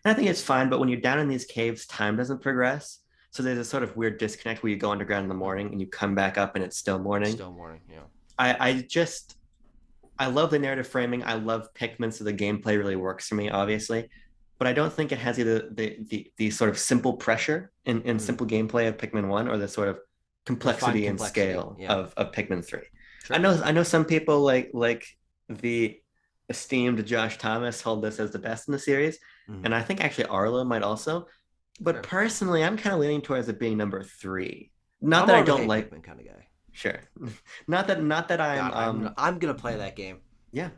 And I think it's fine, but when you're down in these caves, time doesn't progress. So there's a sort of weird disconnect where you go underground in the morning and you come back up and it's still morning.
Still morning, yeah.
I love the narrative framing. I love Pikmin, so the gameplay really works for me, obviously. but I don't think it has either the sort of simple pressure in
Mm.
simple gameplay of Pikmin 1 or the sort of
Refined
complexity and
complexity.
scale
Yeah.
of Pikmin 3.
Sure.
I know some people like the esteemed Josh Thomas hold this as the best in the series,
Mm.
and I think actually Arlo might also. But
Sure.
personally, I'm kind of leaning towards it being number 3. Not
I'm
that
more
I
of a
don't
Hey
like,
Pikmin kind of guy.
sure, not that I'm
God, I'm gonna play that game.
yeah,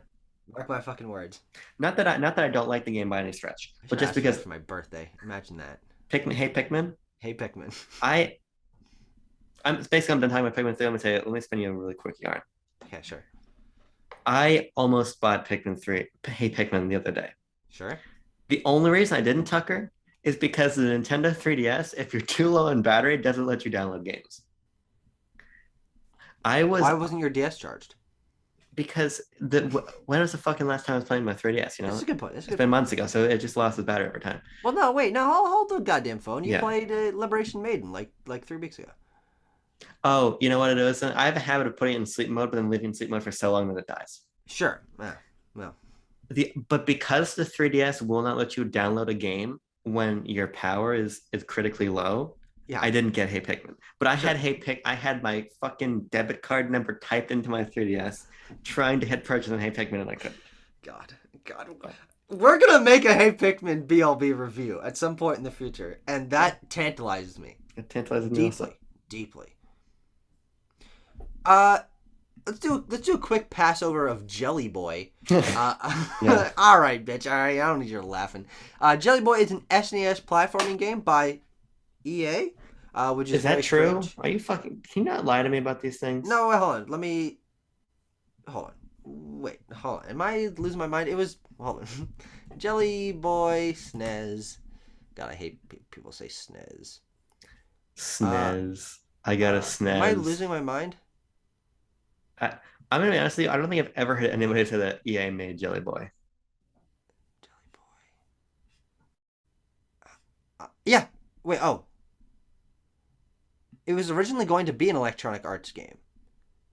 Mark my fucking words.
not that I don't like the game by any stretch,
I
but
should
just
ask for that
because
for my birthday. Imagine that.
Pikmin,
Hey Pikmin.
I I'm basically I'm done talking about Pikmin 3. Let me spin you a really quick yarn.
Okay, sure.
I almost bought Pikmin 3, Hey Pikmin the other day.
Sure.
The only reason I didn't, Tucker, is because the Nintendo 3DS, if you're too low on battery, it doesn't let you download games. I was
Why wasn't your DS charged?
because the when was the fucking last time I was playing my 3DS? You
This is
know,
a good point. This is a
it's
good
been
point.
months ago, so it just lost its battery over time.
Well, no, wait, no, hold the goddamn phone. You
Yeah.
played Liberation Maiden like 3 weeks ago.
Oh, you know what it is? I have a habit of putting it in sleep mode, but then leaving in sleep mode for so long that it dies.
Sure. Yeah. No.
But because the 3DS will not let you download a game when your power is critically low,
Yeah.
I didn't get Hey Pikmin. But
Sure.
I had my fucking debit card number typed into my 3DS, trying to hit purchase on Hey Pikmin, and I couldn't.
God. God. We're gonna make a Hey Pikmin BLB review at some point in the future, and that tantalizes me
It tantalizes me also.
deeply. Deeply. Uh, let's do a quick passover of Jelly Boy.
Yeah.
All right, bitch. All right, I don't need your laughing. Jelly Boy is an SNES platforming game by EA, which is
Is that
very
true?
strange.
Are you fucking? Can you not lie to me about these things?
No, wait, hold on. Let me hold on. Wait, hold on. Am I losing my mind? It was hold on. Jelly Boy Snes. God, I hate people say Snes.
Snes. I got a
Am I
Snes.
losing my mind?
I, I'm gonna be honest with you. I don't think I've ever heard anybody say that EA made Jelly Boy.
Jelly Boy. Yeah. Wait. Oh, it was originally going to be an Electronic Arts game,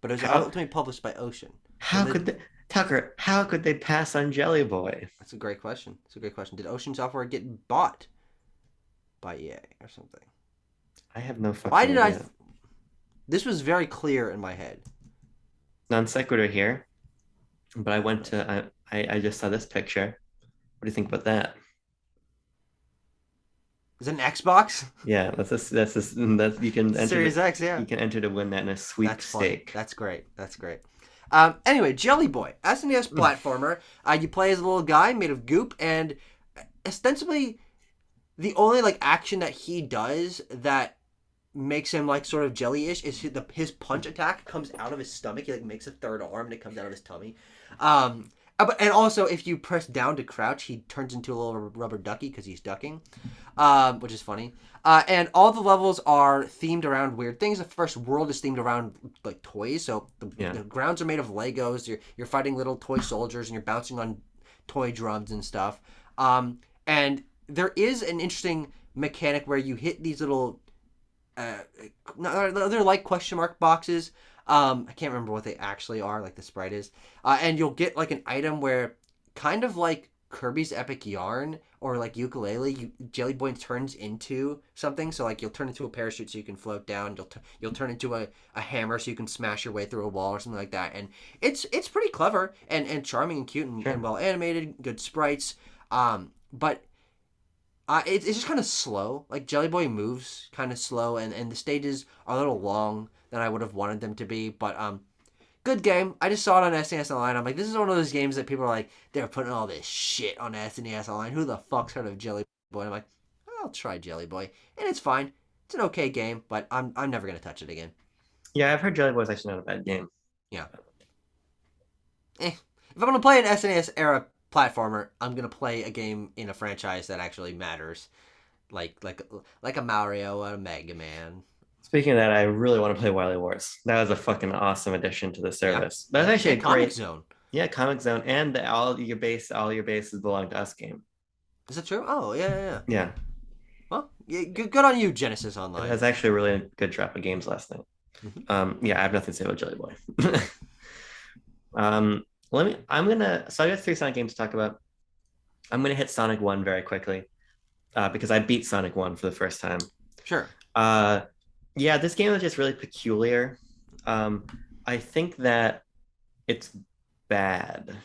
but it was
How
ultimately published by Ocean. So
how could they, Tucker? How could they pass on Jelly Boy?
that's a great question. It's a great question. Did Ocean Software get bought by EA or something?
I have no
Why
fucking
did I?
idea.
This was very clear in my head.
Non sequitur here, but I went to I just saw this picture. What do you think about that?
Is it an Xbox?
Yeah, that's you can enter
Series X, yeah.
you can enter to win that in a
That's funny.
sweepstake.
That's great. That's great. Anyway, Jelly Boy, SNES platformer. You play as a little guy made of goop, and ostensibly the only like action that he does that makes him like sort of jelly-ish is his punch attack comes out of his stomach. He like makes a third arm and it comes out of his tummy. And also if you press down to crouch, he turns into a little rubber ducky because he's ducking, which is funny. And all the levels are themed around weird things. The first world is themed around like toys. So the grounds are made of Legos. You're fighting little toy soldiers and you're bouncing on toy drums and stuff. And there is an interesting mechanic where you hit these little they're like question mark boxes. I can't remember what they actually are, like the sprite is. And you'll get like an item where, kind of like Kirby's Epic Yarn or like Ukulele, Jelly Boy turns into something. So like you'll turn into a parachute so you can float down. You'll turn into a hammer so you can smash your way through a wall or something like that. And it's pretty clever and charming and cute and well animated, good sprites. But it's just kind of slow. Like Jelly Boy moves kind of slow, and the stages are a little long than I would have wanted them to be. But good game. I just saw it on SNES Online. I'm like, this is one of those games that people are like, they're putting all this shit on SNES Online. Who the fuck's heard of Jelly Boy? I'm like, I'll try Jelly Boy, and it's fine. It's an okay game, but I'm never gonna touch it again.
Yeah, I've heard Jelly Boy is actually not a bad game.
Yeah. If I'm gonna play an SNES era platformer, I'm gonna play a game in a franchise that actually matters, like a Mario or a Mega Man.
Speaking of that, I really want to play Wily Wars. That was a fucking awesome addition to the
Yeah,
service. That's actually a
and Comic
great,
Zone.
yeah, Comic Zone, and all your bases belong to us game.
Is that true? Oh yeah.
Yeah,
Well, yeah, good on you, Genesis
it
Online.
was actually a really good drop of games last night. Yeah, I have nothing to say about Jelly Boy. I'm gonna. So I got three Sonic games to talk about. I'm gonna hit Sonic 1 very quickly because I beat Sonic 1 for the first time.
Sure.
Uh, yeah, this game is just really peculiar. Um, I think that it's bad.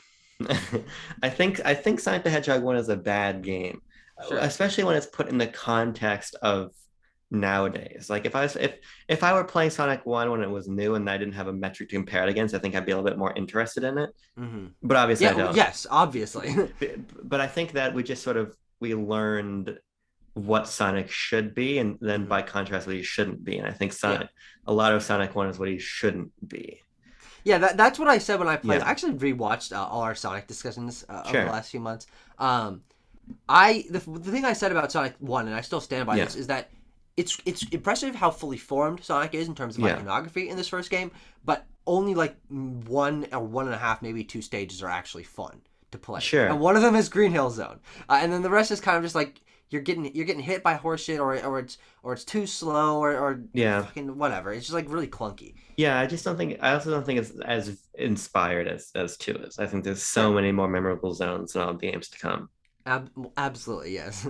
I think Sonic the Hedgehog 1 is a bad game,
Sure.
especially when it's put in the context of nowadays. Like if I were playing Sonic 1 when it was new and I didn't have a metric to compare it against, I think I'd be a little bit more interested in it.
Mm-hmm.
But obviously
Yeah.
I don't.
Yes. Obviously.
But I think that we just sort of we learned what Sonic should be, and then
Mm-hmm.
by contrast, what he shouldn't be. And I think
Yeah.
A lot of Sonic One is what he shouldn't be.
Yeah, that's what I said when I played. I
Yeah,
actually rewatched all our Sonic discussions over the
sure.
last few months. The thing I said about Sonic One, and I still stand by
Yeah,
this, is that it's impressive how fully formed Sonic is in terms of
yeah,
iconography in this first game, but only like one or one and a half, maybe two stages are actually fun to play, and
sure.
one of them is Green Hill Zone, and then the rest is kind of just like you're getting hit by horse shit, or it's too slow, or
Yeah,
fucking whatever. It's just like really clunky.
yeah. I just don't think. I also don't think it's as inspired as two is. I think there's so
Sure,
many more memorable zones in all the games to come.
absolutely yes.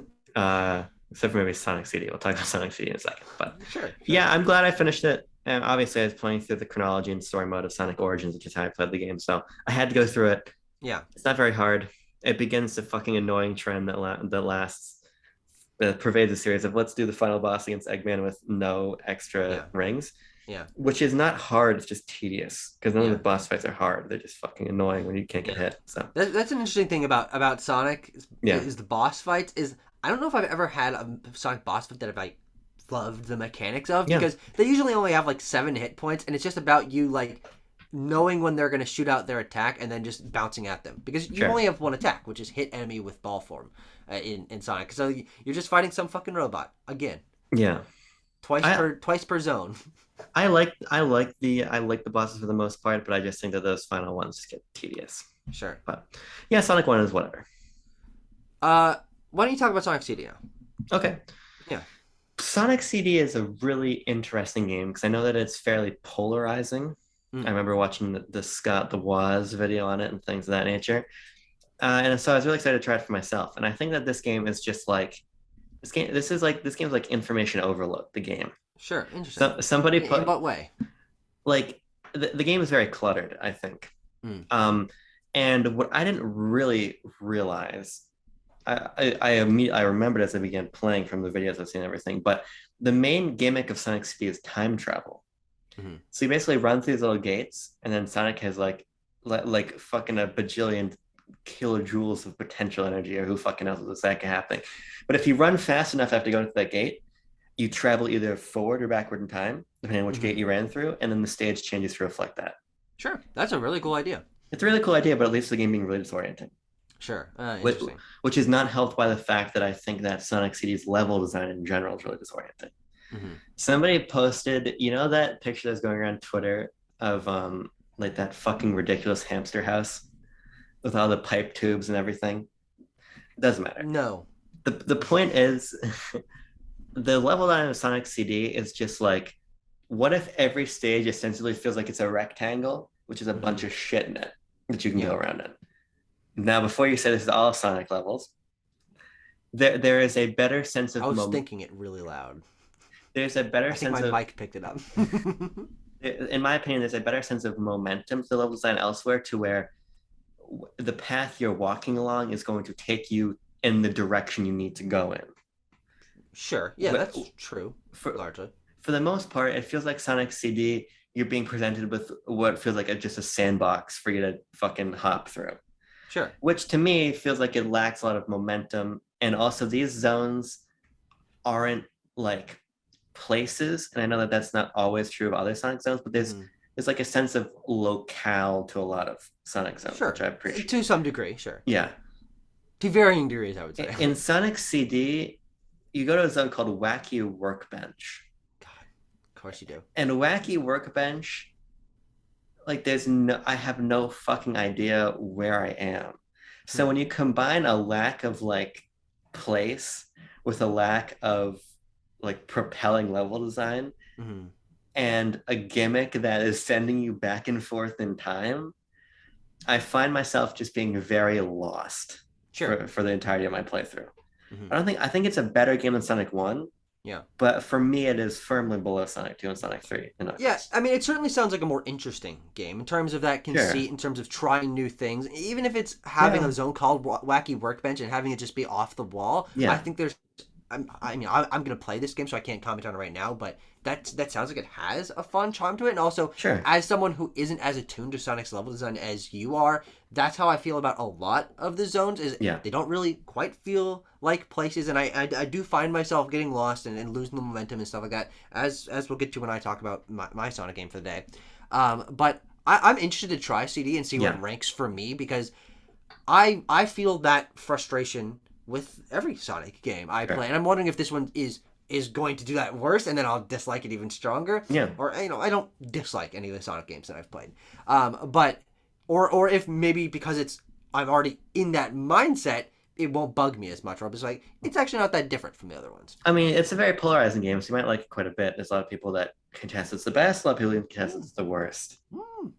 Except for maybe Sonic CD. We'll talk about Sonic CD in a second. But
Sure, sure.
yeah, I'm glad I finished it. And obviously, I was playing through the chronology and story mode of Sonic Origins, which is how I played the game. So I had to go through it.
Yeah.
It's not very hard. It begins the fucking annoying trend that lasts that pervades the series of let's do the final boss against Eggman with no extra
Yeah.
rings,
Yeah.
which is not hard. It's just tedious because none of the
Yeah.
boss fights are hard. They're just fucking annoying when you can't get
Yeah.
hit. So
That's an interesting thing about Sonic
yeah,
is the boss fights. Is I don't know if I've ever had a Sonic boss fight that I've like loved the mechanics of,
yeah,
because they usually only have like 7 hit points, and it's just about you like knowing when they're going to shoot out their attack and then just bouncing at them, because you
sure,
only have one attack, which is hit enemy with ball form in Sonic. So you're just fighting some fucking robot again,
yeah.
twice
I
per zone.
I like the bosses for the most part, but I just think that those final ones just get tedious.
Sure.
But yeah, Sonic One is whatever.
Why don't you talk about Sonic CD now?
Okay.
Yeah.
Sonic CD is a really interesting game because I know that it's fairly polarizing. I
Mm.
remember watching the Scott the Woz video on it and things of that nature. And so I was really excited to try it for myself. And I think that this game is just like this game's like information overload, the game.
Sure. Interesting.
So somebody
In
put
what way?
like the game is very cluttered, I think.
Mm.
Um, and what I didn't really realize, I remembered as I began playing from the videos I've seen and everything, but the main gimmick of Sonic CD is time travel.
Mm-hmm.
So you basically run through these little gates, and then Sonic has like fucking a bajillion kilojoules of potential energy, or who fucking knows what's that can happen. But if you run fast enough after going to that gate, you travel either forward or backward in time, depending on which
Mm-hmm.
gate you ran through, and then the stage changes to reflect that.
Sure. That's a really cool idea.
It's a really cool idea, but it leaves the game being really disorienting,
Sure.
which,
Interesting.
which is not helped by the fact that I think that Sonic CD's level design in general is really disorienting.
Mm-hmm.
Somebody posted, you know, that picture that's going around Twitter of like that fucking ridiculous hamster house with all the pipe tubes and everything. Doesn't matter.
No.
The point is the level design of Sonic CD is just like, what if every stage essentially feels like it's a rectangle, which is a
Mm-hmm.
bunch of shit in it that you can
Yeah.
go around in. Now, before you say this is all Sonic levels, there is a better sense
I
of
was thinking it really loud.
there's a better
I think
sense
my
of
mic picked it up.
in my opinion, there's a better sense of momentum to the level design elsewhere, to where the path you're walking along is going to take you in the direction you need to go in.
Sure. Yeah,
But
that's true.
for
Largely.
for the most part, it feels like Sonic CD. You're being presented with what feels like just a sandbox for you to fucking hop through,
Sure.
which to me feels like it lacks a lot of momentum. And also, these zones aren't like places, and I know that that's not always true of other Sonic zones, but
Mm-hmm.
there's like a sense of locale to a lot of Sonic zones,
Sure.
which I appreciate.
To some degree, sure.
Yeah,
To varying degrees, I would say.
in Sonic CD, you go to a zone called Wacky Workbench,
God, of course you do.
and Wacky Workbench, like I have no fucking idea where I am. So when you combine a lack of like place with a lack of like propelling level design
Mm-hmm.
and a gimmick that is sending you back and forth in time, I find myself just being very lost.
Sure.
for the entirety of my playthrough.
Hmm.
I think it's a better game than Sonic 1,
Yeah.
but for me it is firmly below Sonic 2 and Sonic 3 and
Yeah,
Knuckles.
I mean, it certainly sounds like a more interesting game in terms of that
Sure.
conceit, in terms of trying new things. Even if it's having
Yeah.
a zone called Wacky Workbench and having it just be off the wall, I
Yeah.
think there's. I'm going to play this game, so I can't comment on it right now, but that sounds like it has a fun charm to it. And also,
Sure.
as someone who isn't as attuned to Sonic's level design as you are, that's how I feel about a lot of the zones. Is
Yeah.
they don't really quite feel like places, and I do find myself getting lost and losing the momentum and stuff like that, as we'll get to when I talk about my Sonic game for the day. But I'm interested to try CD and see where
Yeah.
it ranks for me, because I feel that frustration with every Sonic game I
Sure.
play, and I'm wondering if this one is going to do that worse, and then I'll dislike it even stronger.
Yeah.
Or I don't dislike any of the Sonic games that I've played, but or if maybe because I'm already in that mindset, it won't bug me as much. Or I'll be like, it's actually not that different from the other ones.
I mean, it's a very polarizing game, so you might like it quite a bit. There's a lot of people that contest it's the best, a lot of people who contest it's the worst.
Mm,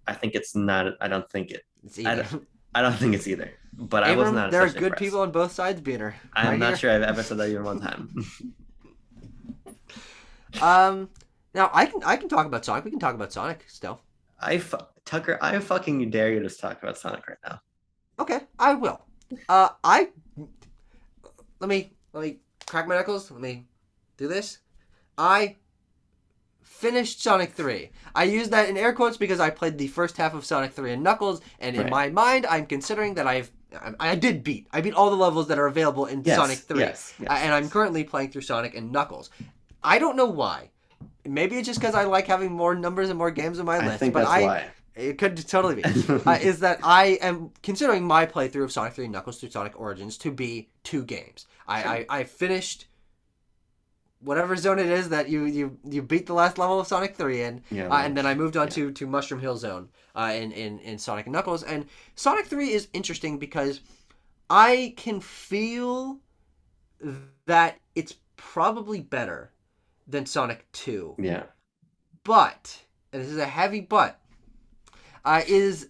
I think it's not. I don't think it.
it's
I
either.
don't, I don't think it's either. But I was
Abram,
not
there are
especially
good
impressed.
people on both sides, Beaner.
I'm
Right
not
here.
sure I've ever said that even one time.
Now I can talk about Sonic. We can talk about Sonic still.
Tucker, I fucking dare you to talk about Sonic right now.
Okay, I will. I let me crack my knuckles. Let me do this. I finished Sonic 3. I use that in air quotes because I played the first half of Sonic 3 and Knuckles, and in
Right.
my mind, I'm considering that I beat all the levels that are available in
Yes,
Sonic 3.
yes, yes,
And I'm
yes.
currently playing through Sonic and Knuckles. I don't know why. Maybe it's just because I like having more numbers and more games on my
I
list.
think
but
that's why.
It could totally be. Is that I am considering my playthrough of Sonic 3 and Knuckles through Sonic Origins to be 2 games. I finished whatever zone it is that you beat the last level of Sonic 3 in,
Yeah,
and then I moved on
yeah.
to Mushroom Hill Zone in Sonic and Knuckles. And Sonic 3 is interesting because I can feel that it's probably better than Sonic 2.
Yeah.
But, and this is a heavy but, is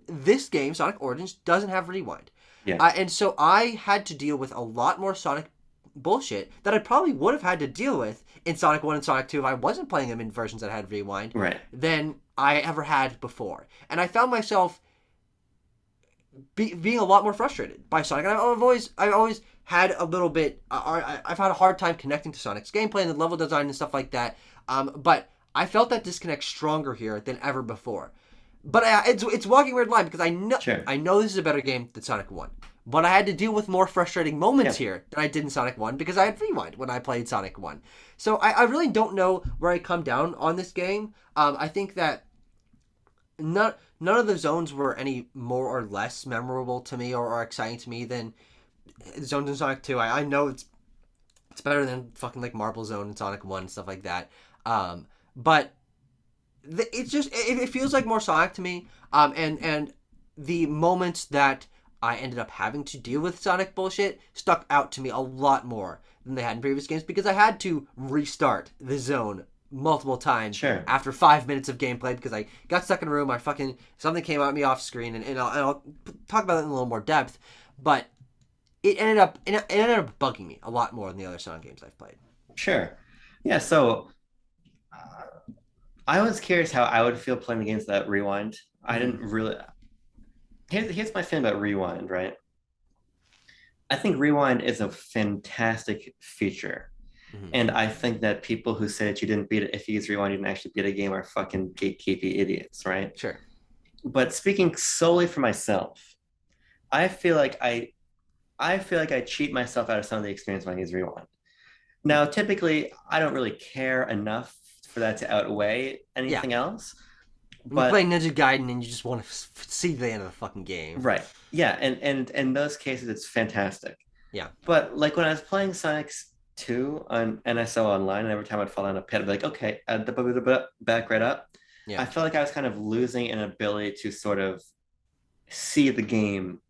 this game, Sonic Origins, doesn't have Rewind.
Yeah.
And so I had to deal with a lot more Sonic bullshit that I probably would have had to deal with in Sonic 1 and Sonic 2 if I wasn't playing them in versions that had Rewind
Right.
than I ever had before. And I found myself being a lot more frustrated by Sonic. And I've always had a little bit, I've had a hard time connecting to Sonic's gameplay and the level design and stuff like that. But I felt that disconnect stronger here than ever before. But it's walking a weird line because
Sure.
I know this is a better game than Sonic 1. But I had to deal with more frustrating moments
Yeah.
here than I did in Sonic 1 because I had Rewind when I played Sonic 1. So I really don't know where I come down on this game. I think that none of the zones were any more or less memorable to me or exciting to me than zones in Sonic 2. I know it's better than fucking like Marble Zone in Sonic 1 and stuff like that. But it feels like more Sonic to me. And the moments that I ended up having to deal with Sonic bullshit stuck out to me a lot more than they had in previous games because I had to restart the zone multiple times
Sure.
after 5 minutes of gameplay because I got stuck in a room. Something came at me off screen, and I'll talk about that in a little more depth. But it ended up bugging me a lot more than the other Sonic games I've played.
Sure. Yeah. So I was curious how I would feel playing the games that Rewind. I didn't really. Here's my feeling about Rewind, right? I think Rewind is a fantastic feature.
Mhm.
And I think that people who say that you didn't beat it if you use Rewind, you didn't actually beat a game are fucking gatekeepy idiots, right?
Sure.
But speaking solely for myself, I feel like I cheat myself out of some of the experience when I use Rewind. Now, typically, I don't really care enough for that to outweigh anything else.
When you
But
play Ninja Gaiden and you just want to see the end of the fucking game.
right, yeah, and in those cases, it's fantastic.
Yeah.
But like when I was playing Sonic 2 on NSO Online, and every time I'd fall down a pit, I'd be like, okay, back right up.
Yeah.
I felt like I was kind of losing an ability to sort of see the game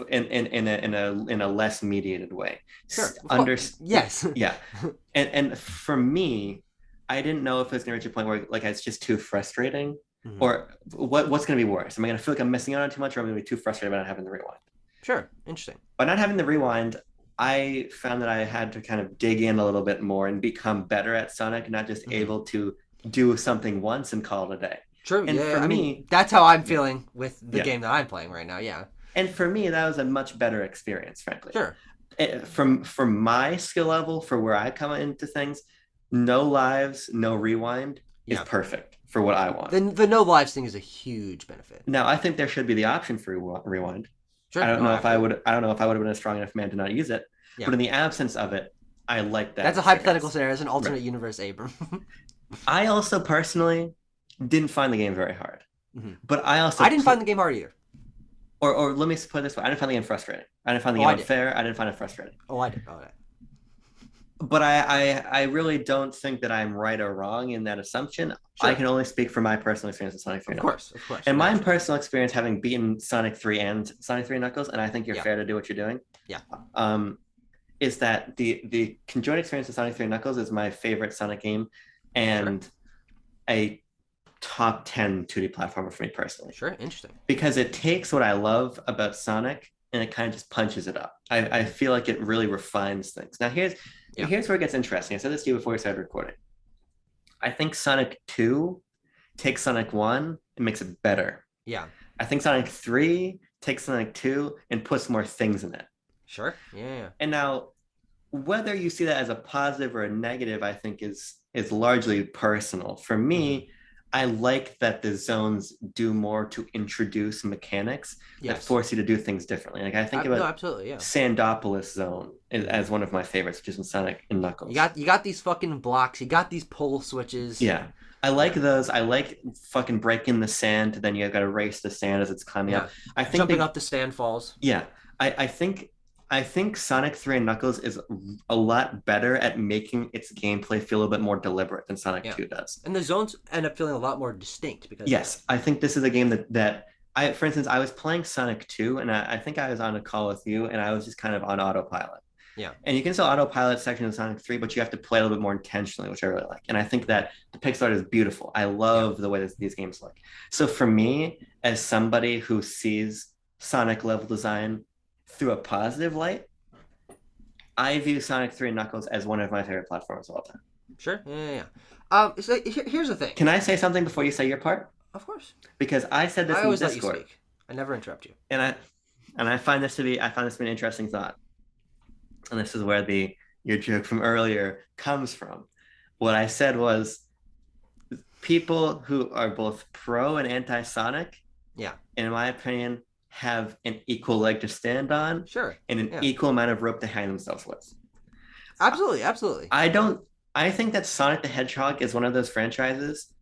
in a less mediated way.
Sure. Yes.
Yeah. And for me, I didn't know if it was going to reach a point where like it's just too frustrating,
Mhm.
or what's going to be worse. Am I going to feel like I'm missing out on too much, or am I going to be too frustrated about not having the rewind?
Sure. Interesting.
By not having the rewind, I found that I had to kind of dig in a little bit more and become better at Sonic, not just able to do something once and call it a day.
True.
And
Yeah.
for
I mean,
me,
that's how I'm feeling with the
yeah.
game that I'm playing right now. Yeah.
And for me, that was a much better experience, frankly.
Sure.
From my skill level, for where I come into things, no lives, no rewind is
Yeah.
perfect for what I want.
The no lives thing is a huge benefit.
Now, I think there should be the option for rewind.
Sure.
I don't
No,
know if I
absolutely.
would. I don't know if I would have been a strong enough man to not use it.
Yeah.
But in the absence of it, I like that.
That's a
experience.
hypothetical scenario. It's an alternate
Right.
universe, Abram.
I also personally didn't find the game very hard, but I also
I didn't find the game hard either.
or let me put it this way: I didn't find the game frustrating. I didn't find the
Oh,
game
I did.
unfair. I didn't find it frustrating.
Oh, I did. Oh, I did.
But I really don't think that I'm right or wrong in that assumption.
Sure.
I can only speak from my personal experience with Sonic 3
Of
Knuckles.
course, of course.
And my
naturally.
personal experience having beaten Sonic 3 and Sonic 3 Knuckles, and I think you're
Yeah.
fair to do what you're doing.
Yeah.
Is that the conjoined experience of Sonic 3 Knuckles is my favorite Sonic game and a top 10 2D platformer for me personally.
Sure, interesting.
Because it takes what I love about Sonic and it kind of just punches it up. I feel like it really refines things. Now here's where it gets interesting. I said this to you before we started recording. I think Sonic 2 takes Sonic 1 and makes it better.
Yeah.
I think Sonic 3 takes Sonic 2 and puts more things in it.
Sure. Yeah.
And now, whether you see that as a positive or a negative, I think is largely personal. For me, I like that the zones do more to introduce mechanics that force you to do things differently. Like I think about
absolutely, yeah.
Sandopolis Zone as one of my favorites, which is in Sonic and Knuckles.
You got these fucking blocks. You got these pull switches.
Yeah. I like those. I like fucking breaking the sand. Then you got to race the sand as it's climbing up. I think
jumping up the sand falls.
Yeah. I think Sonic 3 and Knuckles is a lot better at making its gameplay feel a little bit more deliberate than Sonic 2 does.
And the zones end up feeling a lot more distinct because
yes, I think this is a game that I, for instance, I was playing Sonic 2 and I think I was on a call with you and I was just kind of on autopilot.
Yeah.
And you can still autopilot sections of Sonic 3, but you have to play a little bit more intentionally, which I really like. And I think that the pixel art is beautiful. I love the way that these games look. So for me, as somebody who sees Sonic level design through a positive light, I view Sonic 3 and Knuckles as one of my favorite platforms of all time.
Sure. Yeah. So here's the thing.
Can I say something before you say your part?
Of course.
Because I said this in Discord.
Let you speak. I never interrupt you.
And I find this to be an interesting thought. And this is where your joke from earlier comes from. What I said was people who are both pro and anti-Sonic, in my opinion, have an equal leg to stand on, and an equal amount of rope to hang themselves with.
Absolutely.
I think that Sonic the Hedgehog is one of those franchises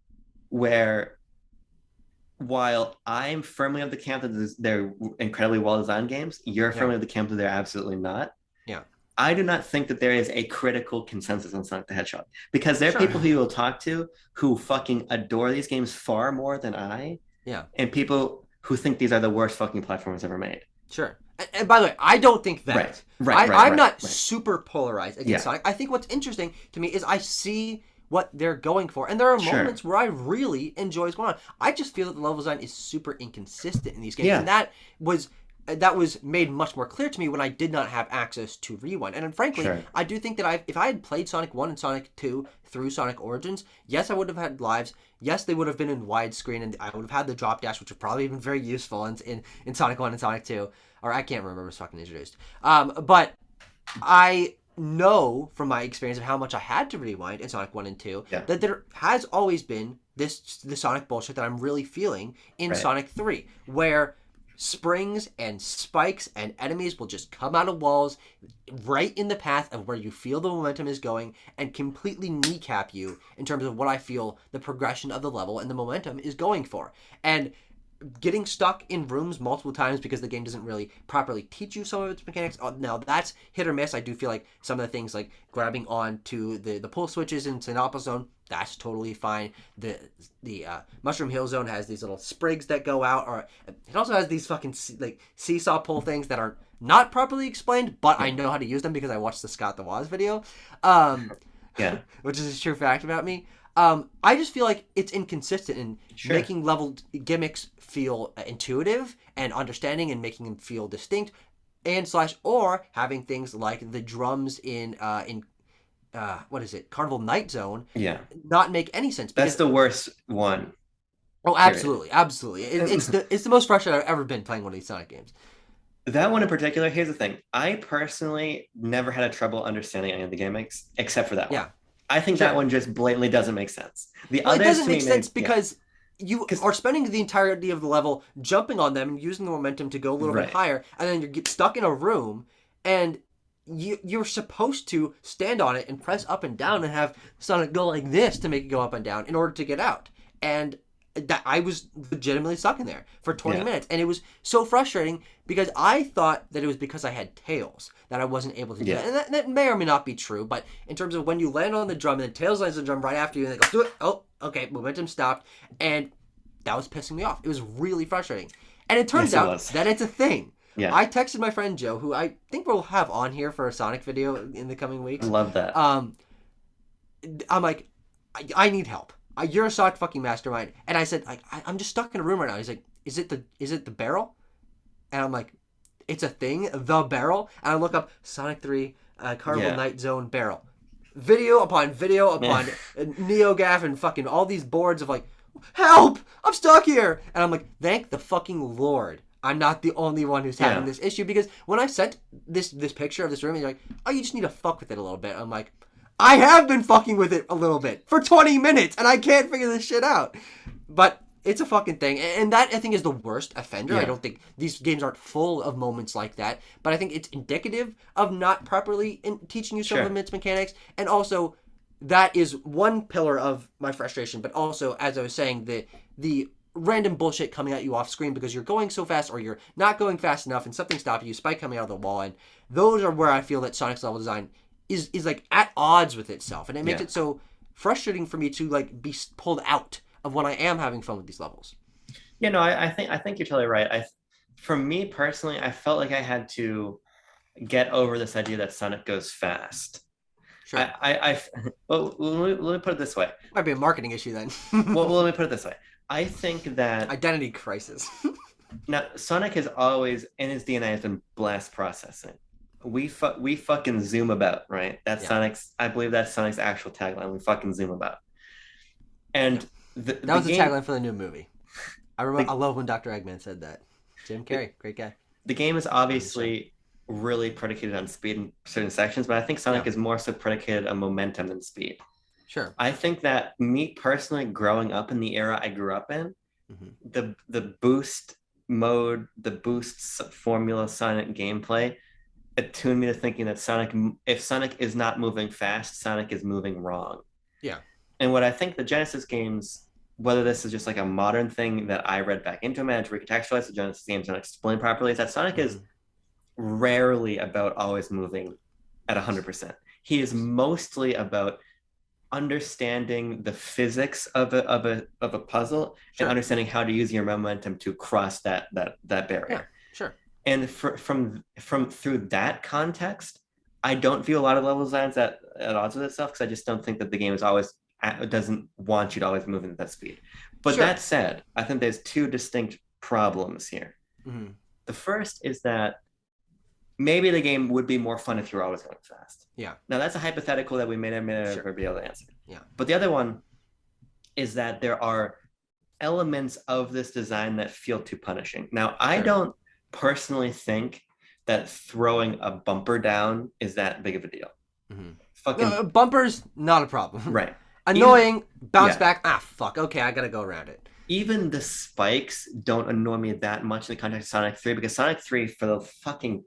where, while I'm firmly of the camp that they're incredibly well-designed games, you're firmly of the camp that they're absolutely not.
Yeah.
I do not think that there is a critical consensus on Sonic the Hedgehog because there are people who you will talk to who fucking adore these games far more than I.
Yeah.
And people who think these are the worst fucking platforms ever made.
Sure. And by the way, I don't think that. I'm not super polarized against Sonic. I think what's interesting to me is I see what they're going for. And there are moments where I really enjoy what's going on. I just feel that the level design is super inconsistent in these games. And that was made much more clear to me when I did not have access to Rewind. And frankly, I do think that if I had played Sonic 1 and Sonic 2 through Sonic Origins, yes, I would have had lives. Yes, they would have been in widescreen, and I would have had the drop dash, which would probably have been very useful in Sonic 1 and Sonic 2. Or I can't remember, it was fucking introduced. But I know from my experience of how much I had to rewind in Sonic 1 and 2 that there has always been the Sonic bullshit that I'm really feeling in Sonic 3, where springs and spikes and enemies will just come out of walls right in the path of where you feel the momentum is going and completely kneecap you in terms of what I feel the progression of the level and the momentum is going for. And getting stuck in rooms multiple times because the game doesn't really properly teach you some of its mechanics. Now, that's hit or miss. I do feel like some of the things like grabbing onto the pull switches in Sandopolis Zone, that's totally fine. The Mushroom Hill Zone has these little sprigs that go out. Or it also has these fucking seesaw pull things that are not properly explained, but I know how to use them because I watched the Scott the Woz video. Which is a true fact about me. I just feel like it's inconsistent in making level gimmicks feel intuitive and understanding and making them feel distinct, and slash or having things like the drums in what is it, Carnival Night Zone,
Yeah.
not make any sense.
That's the worst one.
Oh, absolutely, absolutely. It's the most frustrated I've ever been playing one of these Sonic games.
That one in particular, here's the thing. I personally never had a trouble understanding any of the gimmicks except for that one.
Yeah.
I think that one just blatantly doesn't make sense. The
Well, it
others
doesn't
to me
make sense because you are spending the entirety of the level jumping on them and using the momentum to go a little bit higher, and then you get stuck in a room, and you're supposed to stand on it and press up and down and have Sonic go like this to make it go up and down in order to get out. And that I was legitimately stuck in there for 20 minutes, and it was so frustrating because I thought that it was because I had Tails that I wasn't able to do that. And that may or may not be true, but in terms of when you land on the drum and then Tails lands on the drum right after you and they go, oh, okay, momentum stopped, and that was pissing me off. It was really frustrating. And it turns out that it's a thing. Yeah. I texted my friend Joe, who I think we'll have on here for a Sonic video in the coming weeks.
Love that.
I'm like, I need help. You're a Sonic fucking mastermind. And I said, I'm just stuck in a room right now. He's like, is it the barrel? And I'm like, it's a thing, the barrel? And I look up Sonic 3 Carnival Night Zone barrel. Video upon NeoGAF and fucking all these boards of like, help! I'm stuck here! And I'm like, thank the fucking Lord I'm not the only one who's having this issue. Because when I sent this picture of this room, and you're like, oh, you just need to fuck with it a little bit. I'm like, I have been fucking with it a little bit for 20 minutes, and I can't figure this shit out. But it's a fucking thing. And that, I think, is the worst offender. I don't think these games aren't full of moments like that. But I think it's indicative of not properly teaching you some of its mechanics. And also, that is one pillar of my frustration. But also, as I was saying, the random bullshit coming at you off screen because you're going so fast or you're not going fast enough and something stopping you, spike coming out of the wall. And those are where I feel that Sonic's level design is like at odds with itself, and it makes it so frustrating for me to like be pulled out of when I am having fun with these levels.
Yeah, no, I think you're totally right. For me personally, I felt like I had to get over this idea that Sonic goes fast. Sure. Well, let me put it this way.
Might be a marketing issue then.
Well, let me put it this way. I think that
identity crisis.
Now, Sonic has always in his DNA has been blast processing. We fucking zoom about, right? That's Sonic's. I believe that's Sonic's actual tagline. We fucking zoom about. And
that was the tagline for the new movie. I remember. I love when Dr. Eggman said that. Jim Carrey, great guy.
The game is obviously really predicated on speed in certain sections, but I think Sonic is more so predicated on momentum than speed.
Sure.
I think that me personally, growing up in the era I grew up in, the boost mode, the boost formula Sonic gameplay attuned me to thinking that if Sonic is not moving fast, Sonic is moving wrong.
Yeah.
And what I think the Genesis games, whether this is just like a modern thing that I read back into them and to recontextualize the Genesis games and explain properly, is that Sonic is rarely about always moving at 100%. He is mostly about understanding the physics of a puzzle and understanding how to use your momentum to cross that barrier.
Yeah, sure.
And from through that context, I don't view a lot of level designs at odds with itself because I just don't think that the game doesn't want you to always move at that speed. But that said, I think there's two distinct problems here.
Mm-hmm.
The first is that maybe the game would be more fun if you're always going fast.
Yeah.
Now that's a hypothetical that we may never be able to answer.
Yeah.
But the other one is that there are elements of this design that feel too punishing. Now, I don't personally think that throwing a bumper down is that big of a deal.
Mm-hmm. Bumpers, not a problem.
Right.
Annoying, bounce back, fuck, okay, I gotta go around it.
Even the spikes don't annoy me that much in the context of Sonic 3, because Sonic 3, for the fucking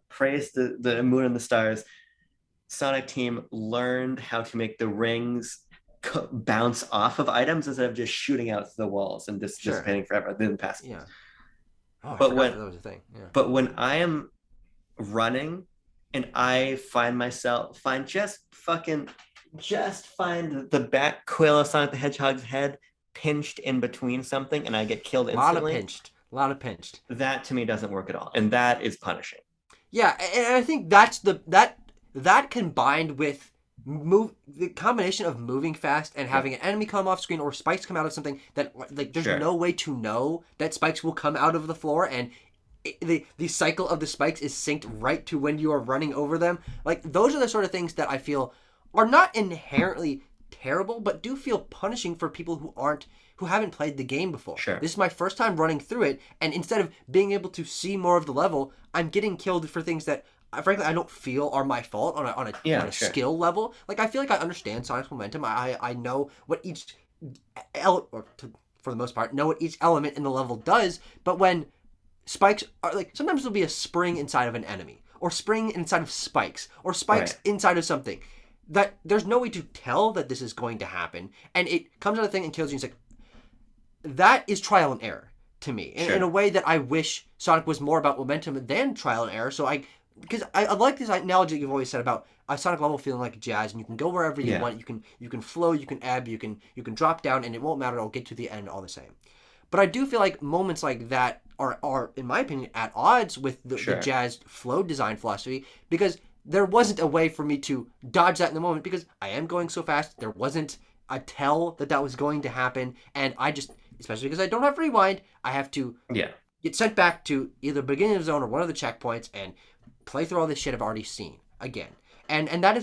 praise the moon and the stars, Sonic team learned how to make the rings bounce off of items instead of just shooting out the walls and just dissipating forever. They didn't pass.
Yeah. Oh,
but
that was a thing. Yeah.
But when I am running and I find the back quill of Sonic the Hedgehog's head pinched in between something and I get killed instantly.
A lot of pinched.
That to me doesn't work at all. And that is punishing.
Yeah, and I think that's that combined with the combination of moving fast and having an enemy come off screen or spikes come out of something that like there's no way to know that spikes will come out of the floor, and the cycle of the spikes is synced right to when you are running over them. Like, those are the sort of things that I feel are not inherently terrible, but do feel punishing for people who haven't played the game before.
Sure.
This is my first time running through it, and instead of being able to see more of the level, I'm getting killed for things that frankly I don't feel are my fault on a skill level. Like, I feel like I understand Sonic's momentum. I know what each for the most part know what each element in the level does, but when spikes are like, sometimes there'll be a spring inside of an enemy, or spring inside of spikes, or spikes inside of something that there's no way to tell that this is going to happen, and it comes out of the thing and kills you. It's like, that is trial and error to me in a way that I wish Sonic was more about momentum than trial and error. So because I like this analogy you've always said about a Sonic level feeling like jazz, and you can go wherever you want. You can flow, you can ebb, you can drop down, and it won't matter. It'll get to the end all the same. But I do feel like moments like that are in my opinion at odds with the jazz flow design philosophy, because there wasn't a way for me to dodge that in the moment, because I am going so fast. There wasn't a tell that was going to happen, and I just, especially because I don't have rewind, I have to get sent back to either beginning of the zone or one of the checkpoints and play through all this shit I've already seen again. And that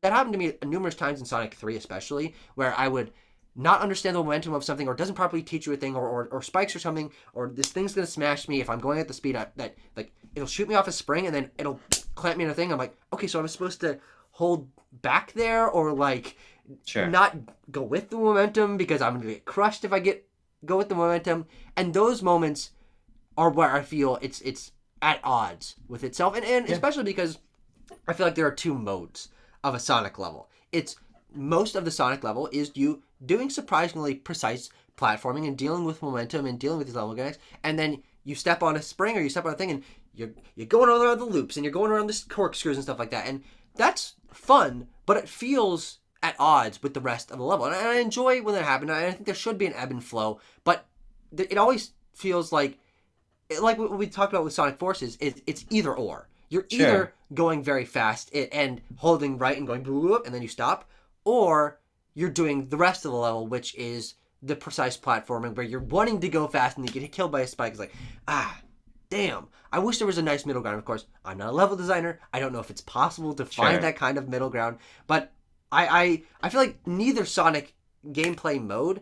happened to me numerous times in Sonic 3 especially, where I would not understand the momentum of something, or doesn't properly teach you a thing, or spikes or something, or this thing's gonna smash me if I'm going at the speed that like, it'll shoot me off a spring and then it'll clamp me in a thing. I'm like, okay, so I'm supposed to hold back there, or like not go with the momentum because I'm gonna get crushed if I go with the momentum. And those moments are where I feel it's at odds with itself, and especially because I feel like there are two modes of a Sonic level. It's most of the Sonic level is you doing surprisingly precise platforming and dealing with momentum and dealing with these level mechanics, and then you step on a spring or you step on a thing and you're going around the loops and you're going around the corkscrews and stuff like that, and that's fun, but it feels at odds with the rest of the level, and I enjoy when that happens. I think there should be an ebb and flow, but it always feels like what we talked about with Sonic Forces, it's either or. You're either going very fast and holding right and going boop, and then you stop, or you're doing the rest of the level, which is the precise platforming where you're wanting to go fast and you get killed by a spike. It's like, damn. I wish there was a nice middle ground. Of course, I'm not a level designer. I don't know if it's possible to find that kind of middle ground, but I feel like neither Sonic gameplay mode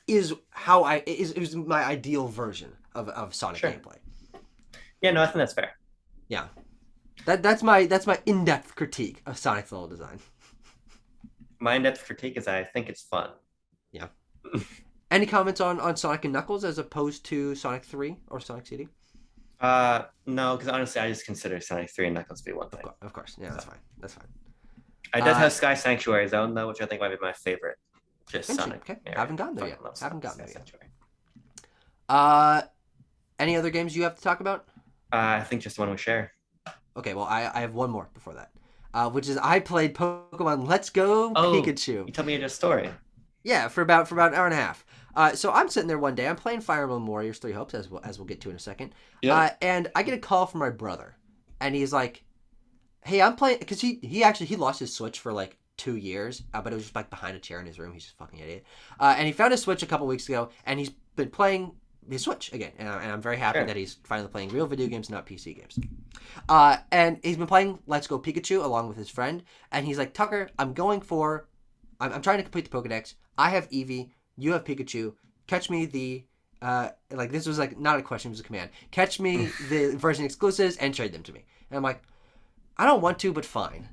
is is my ideal version of Sonic gameplay.
Yeah, no, I think that's fair.
Yeah. That's my in-depth critique of Sonic's level design.
My in-depth critique is I think it's fun.
Yeah. Any comments on Sonic and Knuckles as opposed to Sonic 3 or Sonic CD?
No, because honestly, I just consider Sonic 3 and Knuckles to be one thing.
Of course. Yeah, that's fine. That's fine.
I does have Sky Sanctuary Zone, though, which I think might be my favorite. Just Sonic.
Okay. Haven't gotten there yet.
Sanctuary.
Any other games you have to talk about?
I think just the one we share.
Okay, well, I have one more before that, which is I played Pokemon Let's Go Pikachu.
You told me your story.
Yeah, for about an hour and a half. So I'm sitting there one day. I'm playing Fire Emblem Warriors 3 Hopes, as we'll get to in a second. Yeah. And I get a call from my brother, and he's like, "Hey, I'm playing," because he lost his Switch for like 2 years, but it was just like behind a chair in his room. He's just a fucking idiot. And he found his Switch a couple weeks ago, and he's been playing his Switch again, and I'm very happy that he's finally playing real video games, not PC games. And he's been playing Let's Go Pikachu along with his friend, and he's like, "Tucker, I'm trying to complete the Pokedex. I have Eevee, you have Pikachu. Catch me the this was like not a question, it was a command. Catch me the version exclusives and trade them to me." And I'm like, I don't want to, but fine,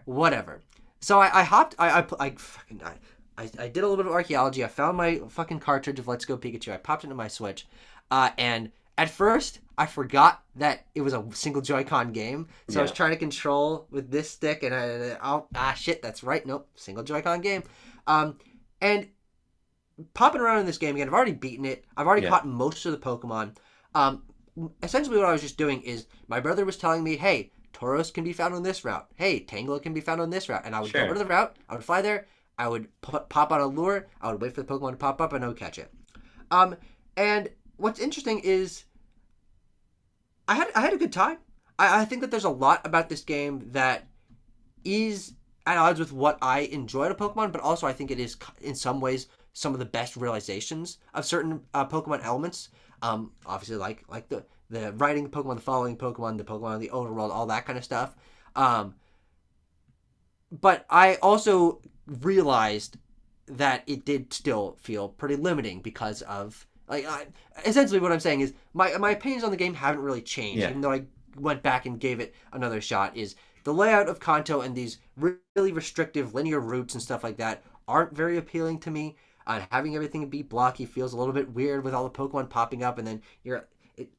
whatever. So I did a little bit of archaeology. I found my fucking cartridge of Let's Go Pikachu. I popped it into my Switch, and at first I forgot that it was a single Joy-Con game. So I was trying to control with this stick, and shit, that's right, nope, single Joy-Con game. And popping around in this game again, I've already beaten it. I've already caught most of the Pokemon. Essentially what I was just doing is my brother was telling me, hey, Tauros can be found on this route. Hey, Tangela can be found on this route. And I would go over to the route. I would fly there. I would pop on a lure. I would wait for the Pokemon to pop up, and I would catch it. And what's interesting is I had a good time. I think that there's a lot about this game that is at odds with what I enjoyed of Pokemon, but also I think it is in some ways some of the best realizations of certain Pokemon elements. Obviously, like the the writing Pokemon, the following Pokemon, the Pokemon, the overworld, all that kind of stuff. Um, but I also realized that it did still feel pretty limiting because of essentially what I'm saying is my opinions on the game haven't really changed,
Yeah.
even though I went back and gave it another shot. Is the layout of Kanto and these really restrictive linear routes and stuff like that aren't very appealing to me. Having everything be blocky feels a little bit weird with all the Pokemon popping up, and then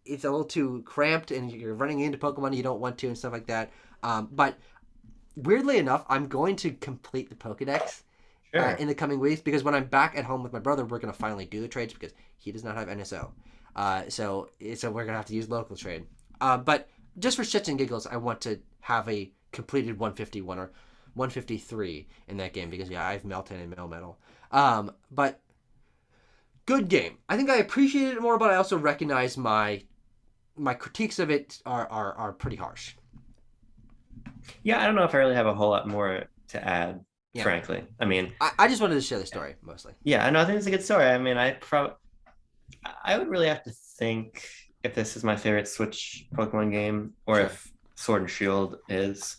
it's a little too cramped, and you're running into Pokemon you don't want to and stuff like that. But weirdly enough, I'm going to complete the Pokedex
Sure.
in the coming weeks, because when I'm back at home with my brother, we're going to finally do the trades because he does not have NSO. So we're going to have to use local trade. But just for shits and giggles, I want to have a completed 151 or 153 in that game because, yeah, I have Meltan and Melmetal. But good game. I think I appreciated it more, but I also recognize my critiques of it are pretty harsh.
Yeah, I don't know if I really have a whole lot more to add,
Yeah.
frankly. I mean,
I just wanted to share the story mostly.
yeah, I know. I think it's a good story. I mean, I would really have to think if this is my favorite Switch Pokemon game or
Sure.
if Sword and Shield is,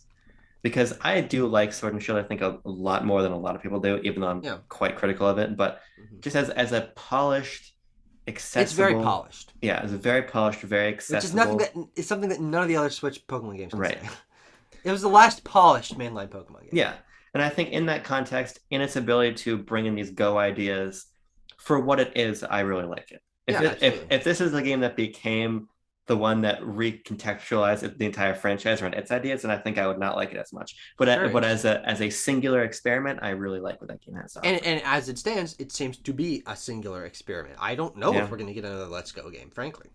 because I do like Sword and Shield. I think a lot more than a lot of people do, even though I'm
Yeah.
quite critical of it. But
Mm-hmm.
just as a polished, accessible,
It's very polished.
Yeah, it's a very polished, very accessible.
Which is nothing that is something that none of the other Switch Pokemon games can
Right.
say. It was the last polished mainline Pokemon game.
Yeah. And I think in that context, in its ability to bring in these Go ideas for what it is, I really like it. If this is the game that became the one that recontextualized the entire franchise around its ideas, then I think I would not like it as much. But as a singular experiment, I really like what that game has to offer.
And as it stands, it seems to be a singular experiment. I don't know if we're going to get another Let's Go game, frankly.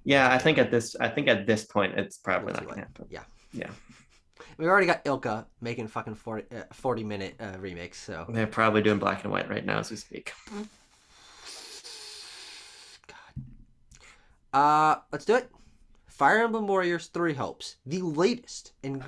Yeah, I think at this point, it's probably not going to happen.
Yeah.
Yeah.
We already got Ilka making fucking 40-minute remakes, so
they're probably doing black and white right now as we speak.
God. Let's do it. Fire Emblem Warriors 3 Hopes, the latest and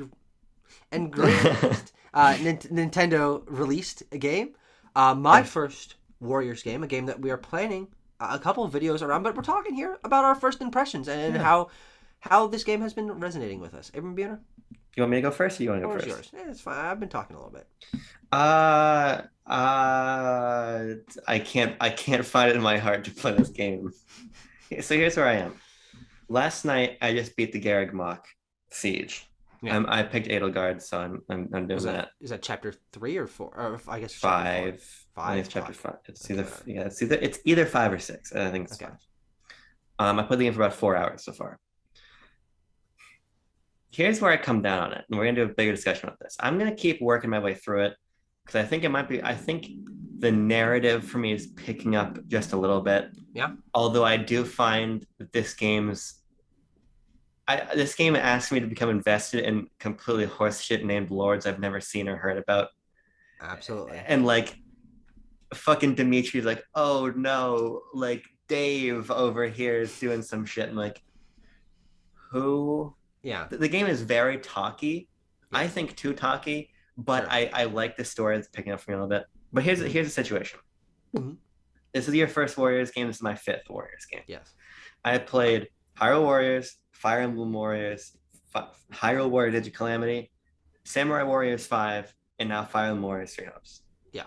greatest Nintendo released game. My first Warriors game, a game that we are planning a couple of videos around, but we're talking here about our first impressions and how this game has been resonating with us. Abram Buhner?
You want me to go first or you want to go first?
Yours? It's fine. I've been talking a little bit.
I can't find it in my heart to play this game. So here's where I am. Last night I just beat the Garreg Siege. Yeah. I picked Edelgard, so I'm doing that.
Is that chapter 3 or 4? Or I guess
5.
5.
I think it's chapter 5. It's either 5 or 6. I think it's 5. I played the game for about 4 hours so far. Here's where I come down on it, and we're gonna do a bigger discussion about this. I'm gonna keep working my way through it because I think the narrative for me is picking up just a little bit.
Yeah.
Although I do find that this game asks me to become invested in completely horseshit named lords I've never seen or heard about.
Absolutely.
And like fucking Dimitri's like, oh no, like Dave over here is doing some shit, and like who?
Yeah.
The game is very talky. Yeah. I think too talky, but sure. I like the story that's picking up for me a little bit. But here's the situation.
Mm-hmm.
This is your first Warriors game. This is my 5th Warriors game.
Yes.
I played Hyrule Warriors, Fire Emblem Warriors, Hyrule Warrior Digicalamity, Samurai Warriors 5, and now Fire Emblem Warriors 3 Hopes.
Yeah.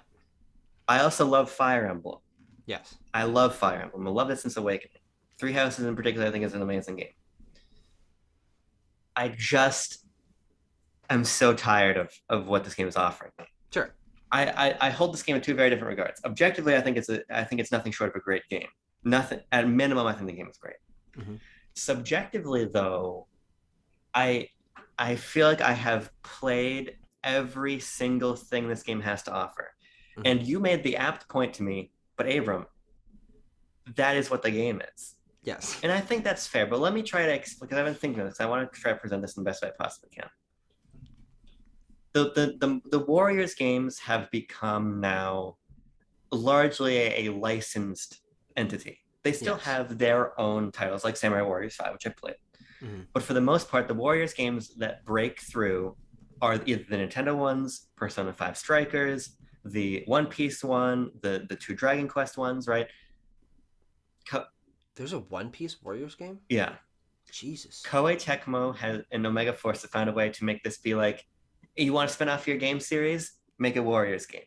I also love Fire Emblem.
Yes.
I love Fire Emblem. I love it since Awakening. 3 Houses in particular, I think, is an amazing game. I just am so tired of what this game is offering.
Sure.
I hold this game in 2 very different regards. Objectively, I think it's nothing short of a great game. Nothing at minimum, I think the game is great.
Mm-hmm.
Subjectively, though, I feel like I have played every single thing this game has to offer. Mm-hmm. And you made the apt point to me, but Abram, that is what the game is.
Yes.
And I think that's fair, but let me try to explain, because I've been thinking of this. I want to try to present this in the best way I possibly can. The Warriors games have become now largely a licensed entity. They still have their own titles, like Samurai Warriors 5, which I played. Mm-hmm. But for the most part, the Warriors games that break through are either the Nintendo ones, Persona 5 Strikers, the One Piece one, the 2 Dragon Quest ones, right?
There's a One Piece Warriors game?
Yeah.
Jesus.
Koei Tecmo and Omega Force have found a way to make this be like, you want to spin off your game series? Make a Warriors game.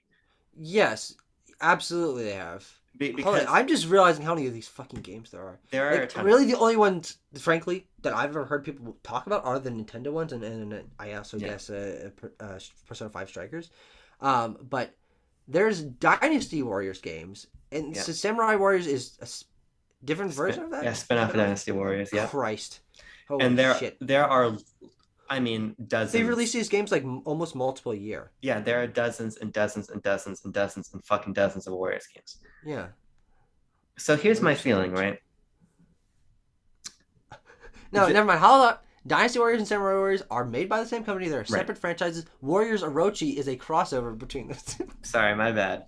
Yes, absolutely they have. Hold on,
Because
I'm just realizing how many of these fucking games there are.
there are a ton.
Really, the only ones, frankly, that I've ever heard people talk about are the Nintendo ones, and I also guess Persona 5 Strikers. But there's Dynasty Warriors games, and so Samurai Warriors is a different version of that?
Yeah, spin-off of Dynasty Warriors, yeah.
Christ. Holy
and
shit.
There are, I mean, dozens.
They release these games like almost multiple a year.
Yeah, there are dozens and dozens and dozens and dozens and fucking dozens of Warriors games.
Yeah.
So here's my feeling, right?
No, never mind. How about Dynasty Warriors and Samurai Warriors are made by the same company. They're separate franchises. Warriors Orochi is a crossover between the two.
Sorry, my bad.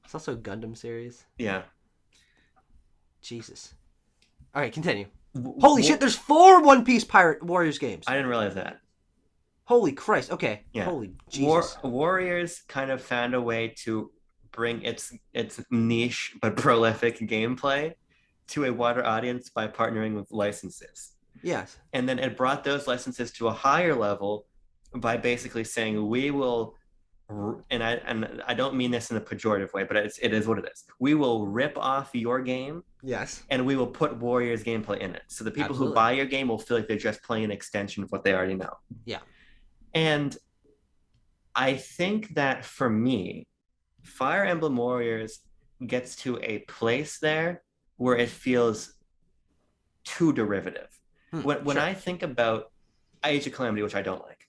It's also a Gundam series.
Yeah.
Jesus. All right, continue. Holy shit, there's 4 One Piece Pirate Warriors games.
I didn't realize that.
Holy Christ. Okay.
Yeah.
Holy Jesus.
Warriors kind of found a way to bring its niche but prolific gameplay to a wider audience by partnering with licenses.
Yes.
And then it brought those licenses to a higher level by basically saying, we will, and I don't mean this in a pejorative way, but it is what it is. We will rip off your game.
Yes.
And we will put Warriors gameplay in it. So the people who buy your game will feel like they're just playing an extension of what they already know.
Yeah.
And I think that for me, Fire Emblem Warriors gets to a place there where it feels too derivative. When I think about Age of Calamity, which I don't like,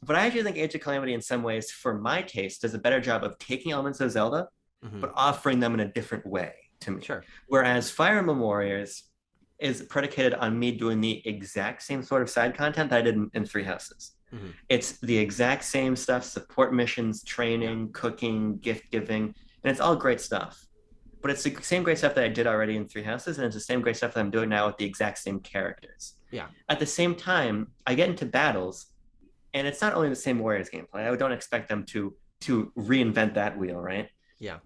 but I actually think Age of Calamity in some ways, for my taste, does a better job of taking elements of Zelda, but offering them in a different way to me.
Sure.
Whereas Fire Emblem Warriors is predicated on me doing the exact same sort of side content that I did in Three Houses. It's the exact same stuff: support missions, training, cooking, gift giving, and it's all great stuff. But it's the same great stuff that I did already in Three Houses, and it's the same great stuff that I'm doing now with the exact same characters.
Yeah.
At the same time, I get into battles, and it's not only the same Warriors gameplay. I don't expect them to reinvent that wheel, right?
Yeah.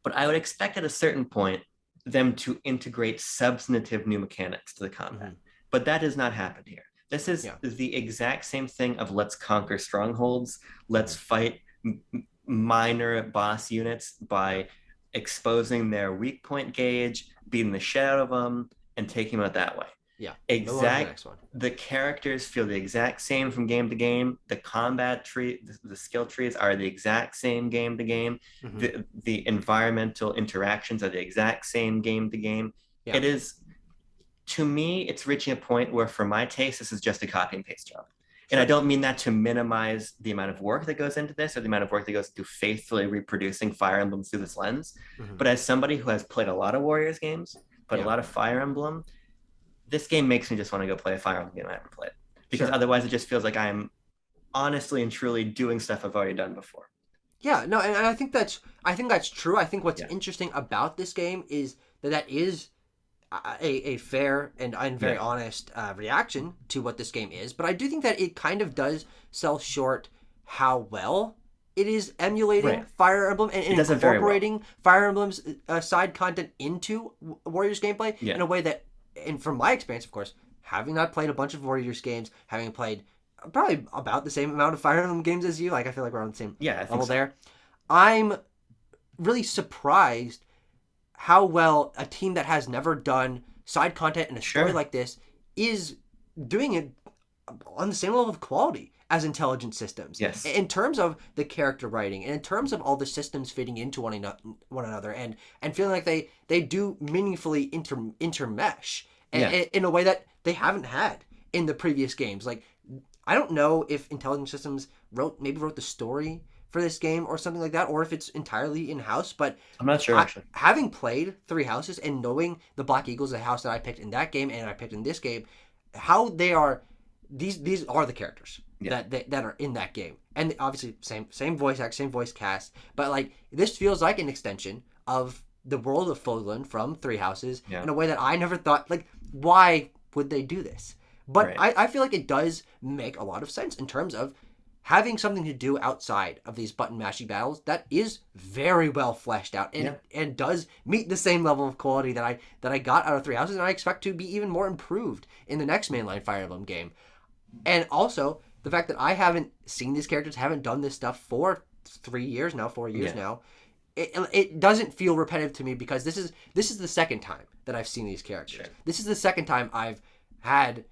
But I would expect at a certain point them to integrate substantive new mechanics to the combat. But that does not happen here. This is the exact same thing of let's conquer strongholds, let's fight minor boss units by exposing their weak point gauge, beating the shit out of them, and taking them out that way.
Yeah.
The characters feel the exact same from game to game. The combat tree, the skill trees are the exact same game to game. The environmental interactions are the exact same game to game. Yeah. It is, to me, it's reaching a point where, for my taste, this is just a copy and paste job. And I don't mean that to minimize the amount of work that goes into this or the amount of work that goes into faithfully reproducing Fire Emblem through this lens. But as somebody who has played a lot of Warriors games, played a lot of Fire Emblem, this game makes me just want to go play a Fire Emblem game I haven't played. Because otherwise it just feels like I'm honestly and truly doing stuff I've already done before.
Yeah, no, and I think that's true. I think what's interesting about this game is that is a fair and very honest reaction to what this game is. But I do think that it kind of does sell short how well it is emulating Fire Emblem and incorporating Fire Emblem's side content into Warriors gameplay in a way that, and from my experience, of course, having not played a bunch of Warriors games, having played probably about the same amount of Fire Emblem games as you, like I feel like we're on the same level there, I'm really surprised how well a team that has never done side content in a story like this is doing it on the same level of quality as Intelligent Systems.
Yes.
In terms of the character writing and in terms of all the systems fitting into one another and feeling like they do meaningfully intermesh in a way that they haven't had in the previous games. Like, I don't know if Intelligent Systems wrote the story for this game or something like that, or if it's entirely in-house, but
I'm not sure, actually.
Having played Three Houses and knowing the Black Eagles, the house that I picked in that game and I picked in this game, how they are, these are the characters that are in that game. And obviously same voice act, same voice cast, but like this feels like an extension of the world of Fogland from Three Houses in a way that I never thought, like, why would they do this? But I feel like it does make a lot of sense in terms of having something to do outside of these button mashing battles that is very well fleshed out and does meet the same level of quality that I got out of Three Houses, and I expect to be even more improved in the next mainline Fire Emblem game. And also the fact that I haven't seen these characters, haven't done this stuff for 4 years now. It doesn't feel repetitive to me because this is the second time that I've seen these characters.
Sure.
This is the second time I've had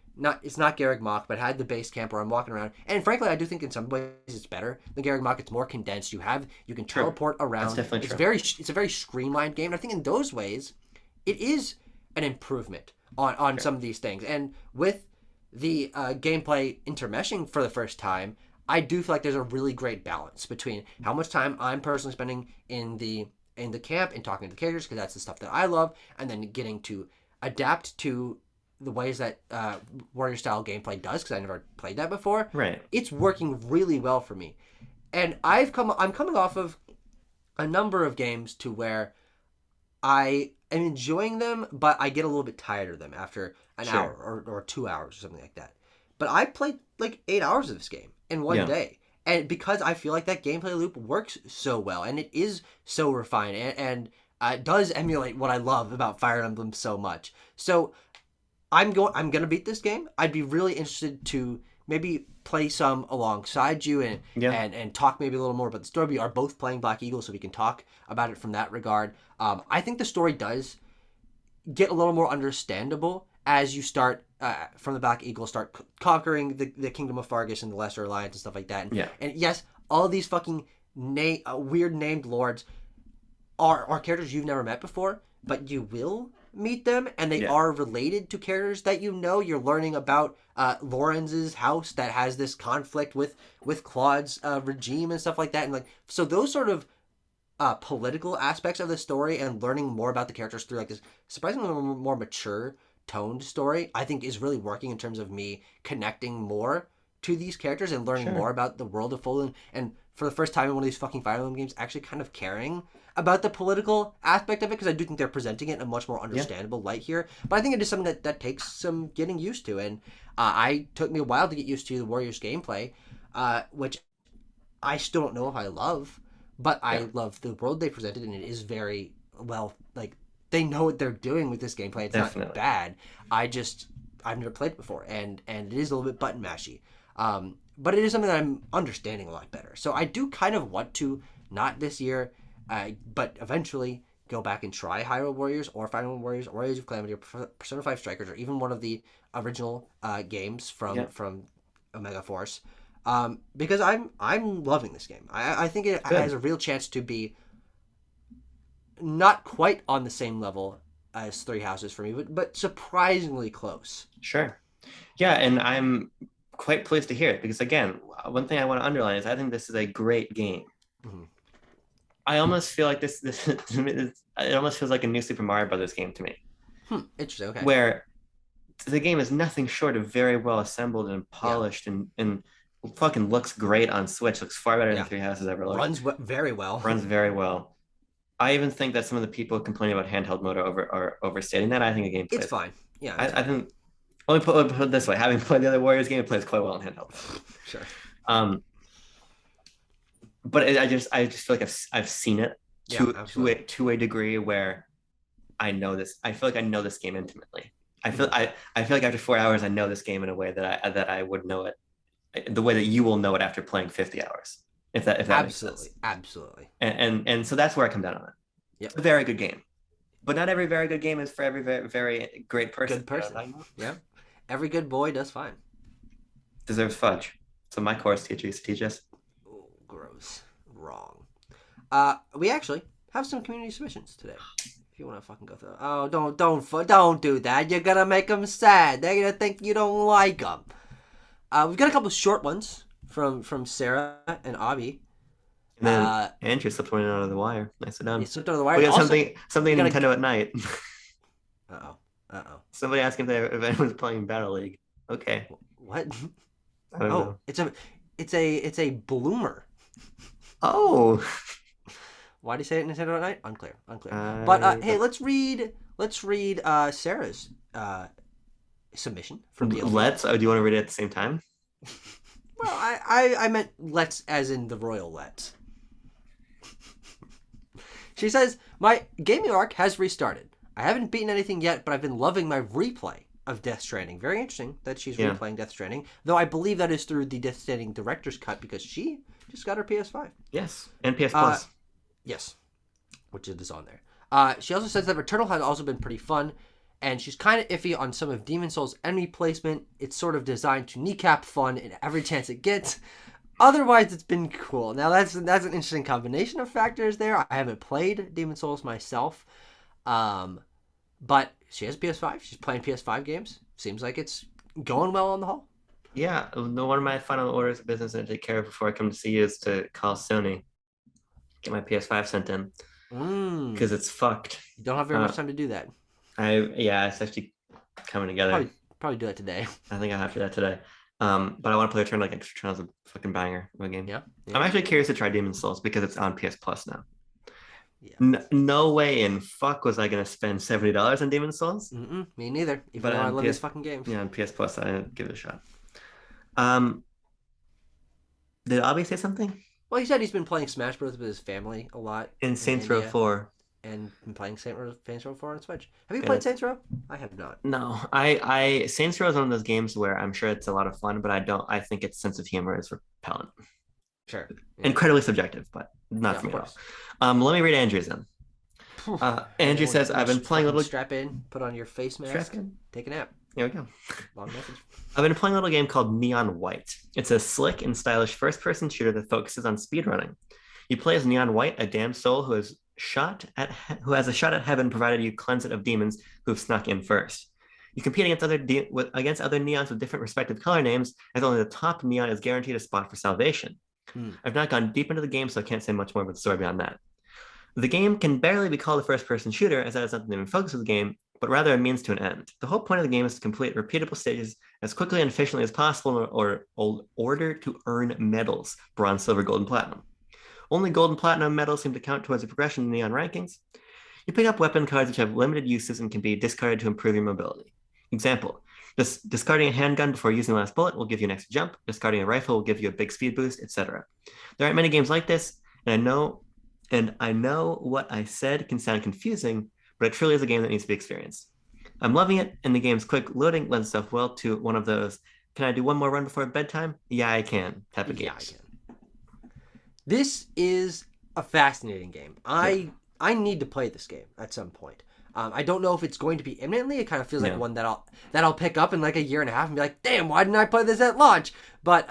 it's not Garreg Mach, but had the base camp where I'm walking around. And frankly, I do think in some ways it's better than Garreg Mach. It's more condensed. You can teleport around.
That's definitely true.
It's a very streamlined game. And I think in those ways, it is an improvement on some of these things. And with the gameplay intermeshing for the first time, I do feel like there's a really great balance between how much time I'm personally spending in the camp and talking to the characters, because that's the stuff that I love, and then getting to adapt to the ways that warrior style gameplay does, because I never played that before.
Right.
It's working really well for me, and I'm coming off of a number of games to where I am enjoying them, but I get a little bit tired of them after an hour or 2 hours or something like that. But I played like 8 hours of this game in one day. And because I feel like that gameplay loop works so well, and it is so refined, and it does emulate what I love about Fire Emblem so much. So I'm gonna beat this game. I'd be really interested to maybe play some alongside you and talk maybe a little more about the story. We are both playing Black Eagle, so we can talk about it from that regard. I think the story does get a little more understandable as you start from the Black Eagle, start conquering the Kingdom of Fargus and the Lesser Alliance and stuff like that. And yes, all these fucking weird named lords are characters you've never met before, but you will meet them, and they are related to characters that you know. You're learning about Lorenz's house that has this conflict with Claude's regime and stuff like that. And like, so those sort of political aspects of the story and learning more about the characters through like this surprisingly more mature toned story, I think is really working in terms of me connecting more to these characters and learning more about the world of Fulham, and for the first time in one of these fucking Fire Emblem games actually kind of caring about the political aspect of it, because I do think they're presenting it in a much more understandable light here. But I think it is something that takes some getting used to, and I took me a while to get used to the Warriors gameplay, which I still don't know if I love, but I love the world they presented, and it is very well, like, they know what they're doing with this gameplay. It's not bad. I've never played it before, and it is a little bit button mashy. But it is something that I'm understanding a lot better. So I do kind of want to, not this year, but eventually go back and try Hyrule Warriors or Fire Emblem Warriors or Age of Calamity or Persona 5 Strikers or even one of the original games from Omega Force. Because I'm loving this game. I think it has a real chance to be not quite on the same level as Three Houses for me, but surprisingly close.
Sure. Yeah, and I'm quite pleased to hear it, because again, one thing I want to underline is I think this is a great game. Mm-hmm. I almost feel like this it almost feels like a new Super Mario Brothers game to me.
Interesting. Okay.
Where the game is nothing short of very well assembled and polished, and fucking looks great on Switch. Looks far better than Three Houses ever looked.
Runs very well.
Runs very well. I even think that some of the people complaining about handheld mode are overstating that. I think a game plays.
It's fine. Yeah.
I think. Let me put it this way: having played the other Warriors game, it plays quite well in handheld.
Sure.
But I just feel like I've seen it to a degree where I know this. I feel like I know this game intimately. I feel like after 4 hours, I know this game in a way that I would know it, the way that you will know it after playing 50 hours. If that makes sense.
Absolutely.
And so that's where I come down on it.
Yep.
It's a very good game, but not every very good game is for every very, very great person.
Good person. Yeah. Every good boy does fine.
Deserves fudge. So my course teacher used to teach us.
Oh, gross. Wrong. We actually have some community submissions today. If you want to fucking go through. Oh, don't do that. You're gonna make them sad. They're gonna think you don't like them. We've got a couple of short ones from Sarah and Abby.
And then Andrew slipped one out of the wire. Nicely done.
He slipped out of the wire.
We got something Nintendo at night.
Uh-oh.
Somebody asked if anyone's playing Battle League. Okay.
What?
I don't know.
It's a bloomer.
Oh.
Why do you say it Nintendo at night? Unclear. But hey, let's read Sarah's submission from BLB.
Let's. Oh, do you want to read it at the same time?
Well, I meant let's as in the royal let's. She says, my gaming arc has restarted. I haven't beaten anything yet, but I've been loving my replay of Death Stranding. Very interesting that she's replaying Death Stranding, though I believe that is through the Death Stranding director's cut because she just got her PS5.
Yes, and PS Plus.
Yes, which is on there. She also says that Returnal has also been pretty fun, and she's kind of iffy on some of Demon Souls' enemy placement. It's sort of designed to kneecap fun in every chance it gets. Otherwise, it's been cool. Now, that's an interesting combination of factors there. I haven't played Demon Souls myself, but she has a PS5. She's playing PS5 games. Seems like it's going well on the whole.
Yeah, one of my final orders of business I take care of before I come to see you is to call Sony, get my PS5 sent in, because it's fucked.
You don't have very much time to do that.
It's actually coming together.
Probably do that today.
I think I have to do that today. But I want to play Returnal. Like Returnal is a fucking banger of a game.
Yeah.
I'm actually curious to try Demon Souls because it's on PS Plus now.
Yeah.
No way in fuck was I gonna spend $70 on Demon Souls.
Me neither. Even though I love this fucking game.
Yeah, on PS Plus, I didn't give it a shot. Did Abby say something?
Well, he said he's been playing Smash Bros. With his family a lot.
In Saints Row 4.
And been playing Saints Row 4 on Switch. Have you played Saints Row? I have not.
No, Saints Row is one of those games where I'm sure it's a lot of fun, but I think its sense of humor is repellent.
Sure.
Yeah. Incredibly subjective, but not for me at all. Let me read Andrew's in. Andrew says, I've been playing a little...
Strap in, put on your face mask, take a nap.
Here we go.
Long message.
I've been playing a little game called Neon White. It's a slick and stylish first-person shooter that focuses on speedrunning. You play as Neon White, a damned soul who has a shot at heaven provided you cleanse it of demons who have snuck in first. You compete against other neons with different respective color names, as only the top neon is guaranteed a spot for salvation. I've not gone deep into the game, so I can't say much more about the story beyond that. The game can barely be called a first-person shooter, as that is not the main focus of the game, but rather a means to an end. The whole point of the game is to complete repeatable stages as quickly and efficiently as possible in order to earn medals, bronze, silver, gold, and platinum. Only gold and platinum medals seem to count towards the progression in Neon rankings. You pick up weapon cards which have limited uses and can be discarded to improve your mobility. Example, discarding a handgun before using the last bullet will give you an extra jump, discarding a rifle will give you a big speed boost, etc. There aren't many games like this, and I know what I said can sound confusing, but it truly is a game that needs to be experienced. I'm loving it, and the game's quick loading lends itself well to one of those, can I do one more run before bedtime? Yeah, I can, type of games.
Yeah, I can. This is a fascinating game. I need to play this game at some point. I don't know if it's going to be imminently. It kind of feels like one that I'll pick up in like a year and a half and be like, damn, why didn't I play this at launch? But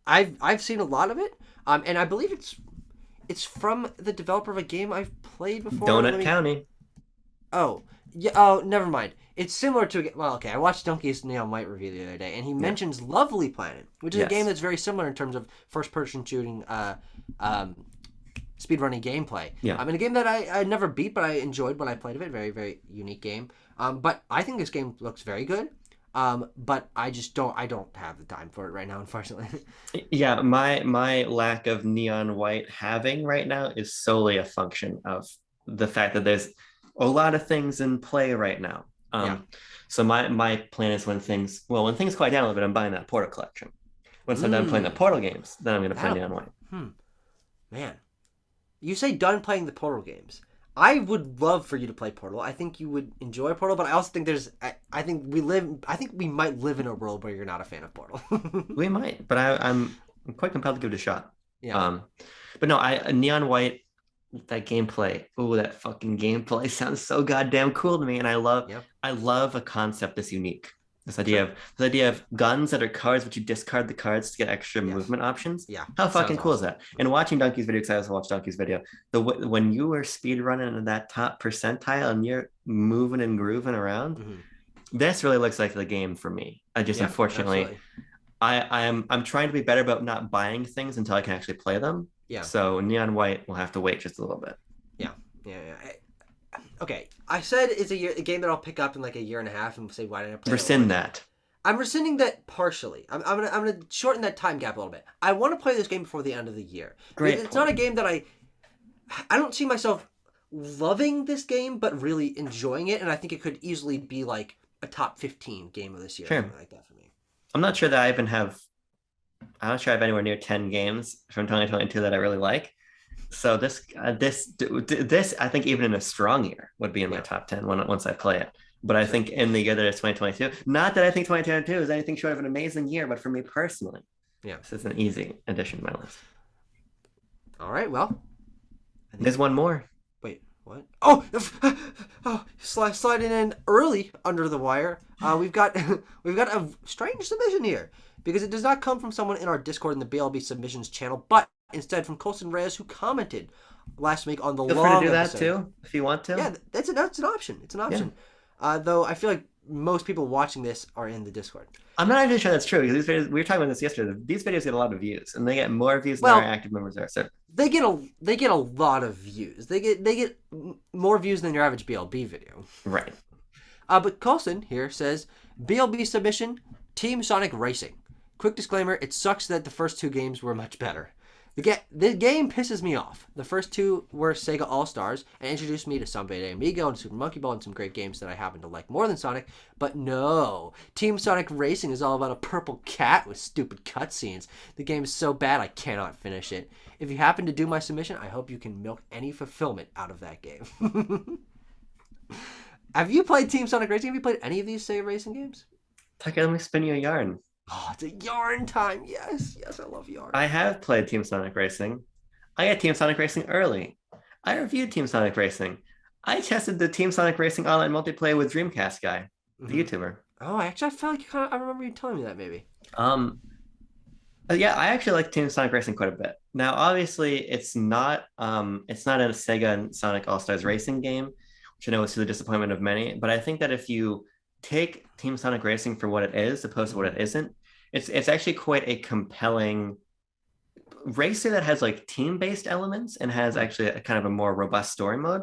I've seen a lot of it, and I believe it's from the developer of a game I've played before.
Donut County.
Oh yeah. Oh, never mind. It's similar to I watched Donkey's Neon White review the other day, and he mentions Lovely Planet, which is a game that's very similar in terms of first-person shooting, speedrunning gameplay. Yeah. In a game that I never beat, but I enjoyed when I played of it. Very, very unique game. But I think this game looks very good. But I don't have the time for it right now, unfortunately.
Yeah, my lack of Neon White having right now is solely a function of the fact that there's a lot of things in play right now. So my plan is when things quiet down a little bit, I'm buying that Portal collection. Once I'm done playing the Portal games, then I'm going to play Neon White.
Man, you say done playing the Portal games. I would love for you to play Portal. I think you would enjoy Portal, but I also think I think we might live in a world where you're not a fan of Portal.
We might, but I'm quite compelled to give it a shot.
Yeah.
But no, Neon White, that gameplay. Oh, that fucking gameplay sounds so goddamn cool to me, and I love a concept that's unique. This idea of guns that are cards, but you discard the cards to get extra movement options. Yeah. How fucking cool is that? And watching Donkey's video, because I also watched Donkey's video, when you were speed running in that top percentile and you're moving and grooving around, this really looks like the game for me. Unfortunately, I'm trying to be better about not buying things until I can actually play them. Yeah. So Neon White will have to wait just a little bit.
Yeah. Okay, I said it's a game that I'll pick up in like a year and a half and say, why didn't I play it?
Rescind that.
I'm rescinding that partially. I'm gonna shorten that time gap a little bit. I want to play this game before the end of the year.
Great.
It's not a game that I don't see myself loving this game, but really enjoying it, and I think it could easily be like a top 15 game of this year, or something like that for me.
I'm not sure that I even have I don't sure I have anywhere near 10 games from 2022 that I really like. So this I think even in a strong year would be in my
Yeah.
top 10 once I play it. But I
Sure.
think in the year that it's 2022, not that I think 2022 is anything short of an amazing year, but for me personally,
Yeah.
this is an easy addition to my list.
All right. Well, I think.
There's one more.
Wait. What? Oh, oh, sliding in early under the wire. We've got we've got a strange submission here because it does not come from someone in our Discord in the BLB submissions channel, but instead from Colson Reyes, who commented last week on the
Feel free to
long
do that
episode.
too if you want to.
Yeah, that's an option. It's an option. Though I feel like most people watching this are in the Discord.
I'm not even sure that's true because these videos, we were talking about this yesterday. These videos get a lot of views, and they get more views than our
Well,
active members are. So
they get a lot of views. They get more views than your average BLB video.
right.
But Colson here says BLB submission, Team Sonic Racing. Quick disclaimer: it sucks that the first two games were much better. The game pisses me off. The first two were Sega All-Stars and introduced me to Samba de Amigo and Super Monkey Ball and some great games that I happen to like more than Sonic. But no, Team Sonic Racing is all about a purple cat with stupid cutscenes. The game is so bad I cannot finish it. If you happen to do my submission, I hope you can milk any fulfillment out of that game. Have you played Team Sonic Racing? Have you played any of these Sega racing games?
Tucker, let me spin you a yarn.
Oh, it's a yarn time. Yes, I love yarn.
I have played Team Sonic Racing. I got Team Sonic Racing early. I reviewed Team Sonic Racing. I tested the Team Sonic Racing online multiplayer with Dreamcast guy, the YouTuber.
Oh, I felt like I remember you telling me that maybe.
Yeah, I actually like Team Sonic Racing quite a bit. Now, obviously, it's not a Sega and Sonic All Stars racing game, which I know is to the disappointment of many. But I think that if you take Team Sonic Racing for what it is, opposed to what it isn't, it's actually quite a compelling racer that has like team-based elements and has actually a kind of a more robust story mode.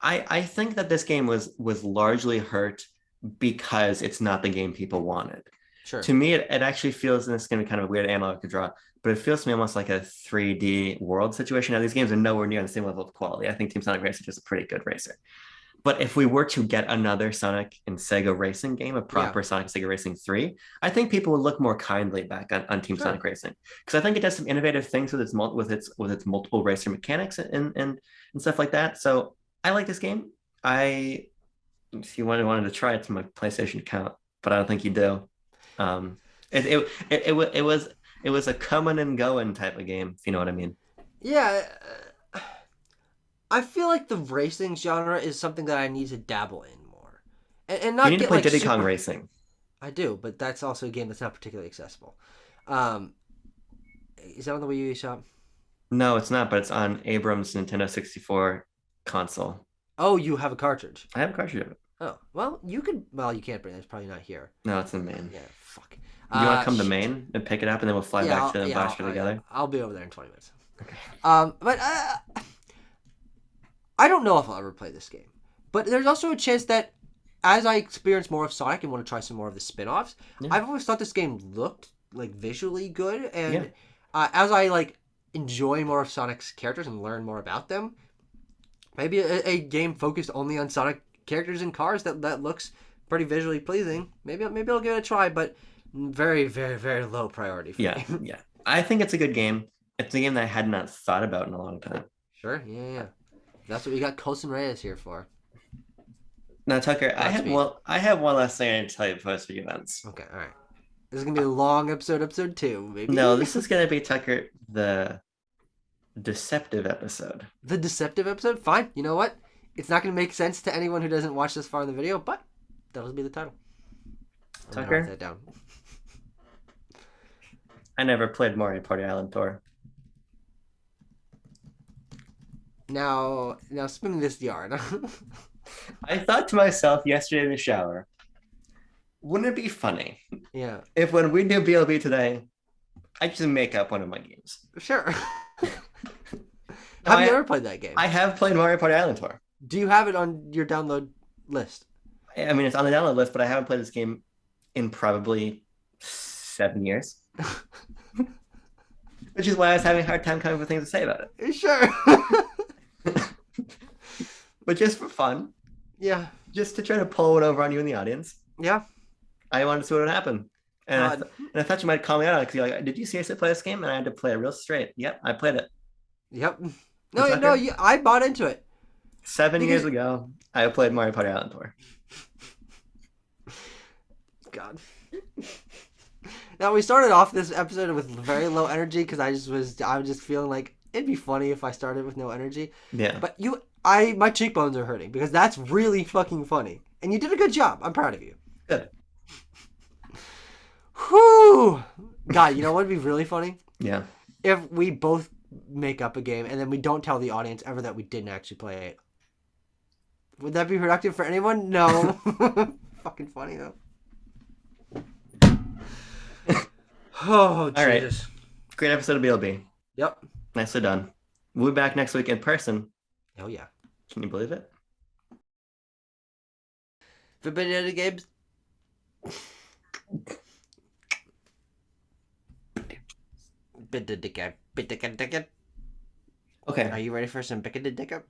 I think that this game was largely hurt because it's not the game people wanted.
Sure.
To me, it actually feels, and this is going to be kind of a weird analog to draw, but it feels to me almost like a 3D world situation. Now, these games are nowhere near on the same level of quality. I think Team Sonic Racing is just a pretty good racer. But if we were to get another Sonic and Sega racing game, a proper Sonic Sega Racing 3, I think people would look more kindly back on Team Sonic Racing, because I think it does some innovative things with its multiple racer mechanics and stuff like that. So I like this game. If you wanted to try it to my PlayStation account, but I don't think you do. It was a coming and going type of game, if you know what I mean.
Yeah. I feel like the racing genre is something that I need to dabble in more, and not
you need
get
to play
like
Diddy Kong Racing.
I do, but that's also a game that's not particularly accessible. Is that on the Wii U shop?
No, it's not, but it's on Abrams' Nintendo 64 console.
Oh, you have a cartridge.
I have a cartridge of it.
Oh, well, you could. Well, you can't bring it. It's probably not here.
No, it's in Maine.
Yeah, fuck.
You want to come to Maine and pick it up, and then we'll fly back to Boston together?
I'll be over there in 20 minutes.
Okay.
But I don't know if I'll ever play this game. But there's also a chance that as I experience more of Sonic and want to try some more of the spin-offs, I've always thought this game looked like visually good, and as I like enjoy more of Sonic's characters and learn more about them, maybe a game focused only on Sonic characters and cars that looks pretty visually pleasing. Maybe I'll give it a try, but very, very, very low priority for me.
Yeah. I think it's a good game. It's a game that I had not thought about in a long time.
Sure, yeah. That's what we got Colson Reyes here for.
Now, Tucker, I have one last thing I need to tell you post the events.
Okay, all right. This is gonna be a long episode 2, maybe.
No, this is gonna be, Tucker, the deceptive episode.
The deceptive episode? Fine. You know what? It's not gonna make sense to anyone who doesn't watch this far in the video, but that'll be the title.
Tucker?
Write that down.
I never played Mario Party Island Tour.
Now spin this yarn.
I thought to myself yesterday in the shower, wouldn't it be funny if when we do BLB today, I just make up one of my games?
Sure. Have you ever played that game?
I have played Mario Party Island Tour.
Do you have it on your download list?
I mean, it's on the download list, but I haven't played this game in probably 7 years. Which is why I was having a hard time coming up with things to say about it.
Sure.
But just for fun.
Yeah.
Just to try to pull one over on you in the audience.
Yeah.
I wanted to see what would happen. And I thought you might call me out because you're like, did you seriously play this game? And I had to play it real straight. Yep, I played it.
Yep. No, I bought into it.
7 years ago, I played Mario Party Island Tour.
God. Now we started off this episode with very low energy because I was just feeling like it'd be funny if I started with no energy.
Yeah.
But my cheekbones are hurting because that's really fucking funny. And you did a good job. I'm proud of you.
Good.
Whew. God, you know what would be really funny?
Yeah.
If we both make up a game and then we don't tell the audience ever that we didn't actually play it. Would that be productive for anyone? No. Fucking funny though. Oh, Jesus. All right.
Great episode of BLB.
Yep.
Nicely done. We'll be back next week in person.
Oh, yeah.
Can you believe it?
Forbidden games.
Okay.
Are you ready for some Bickadidickup?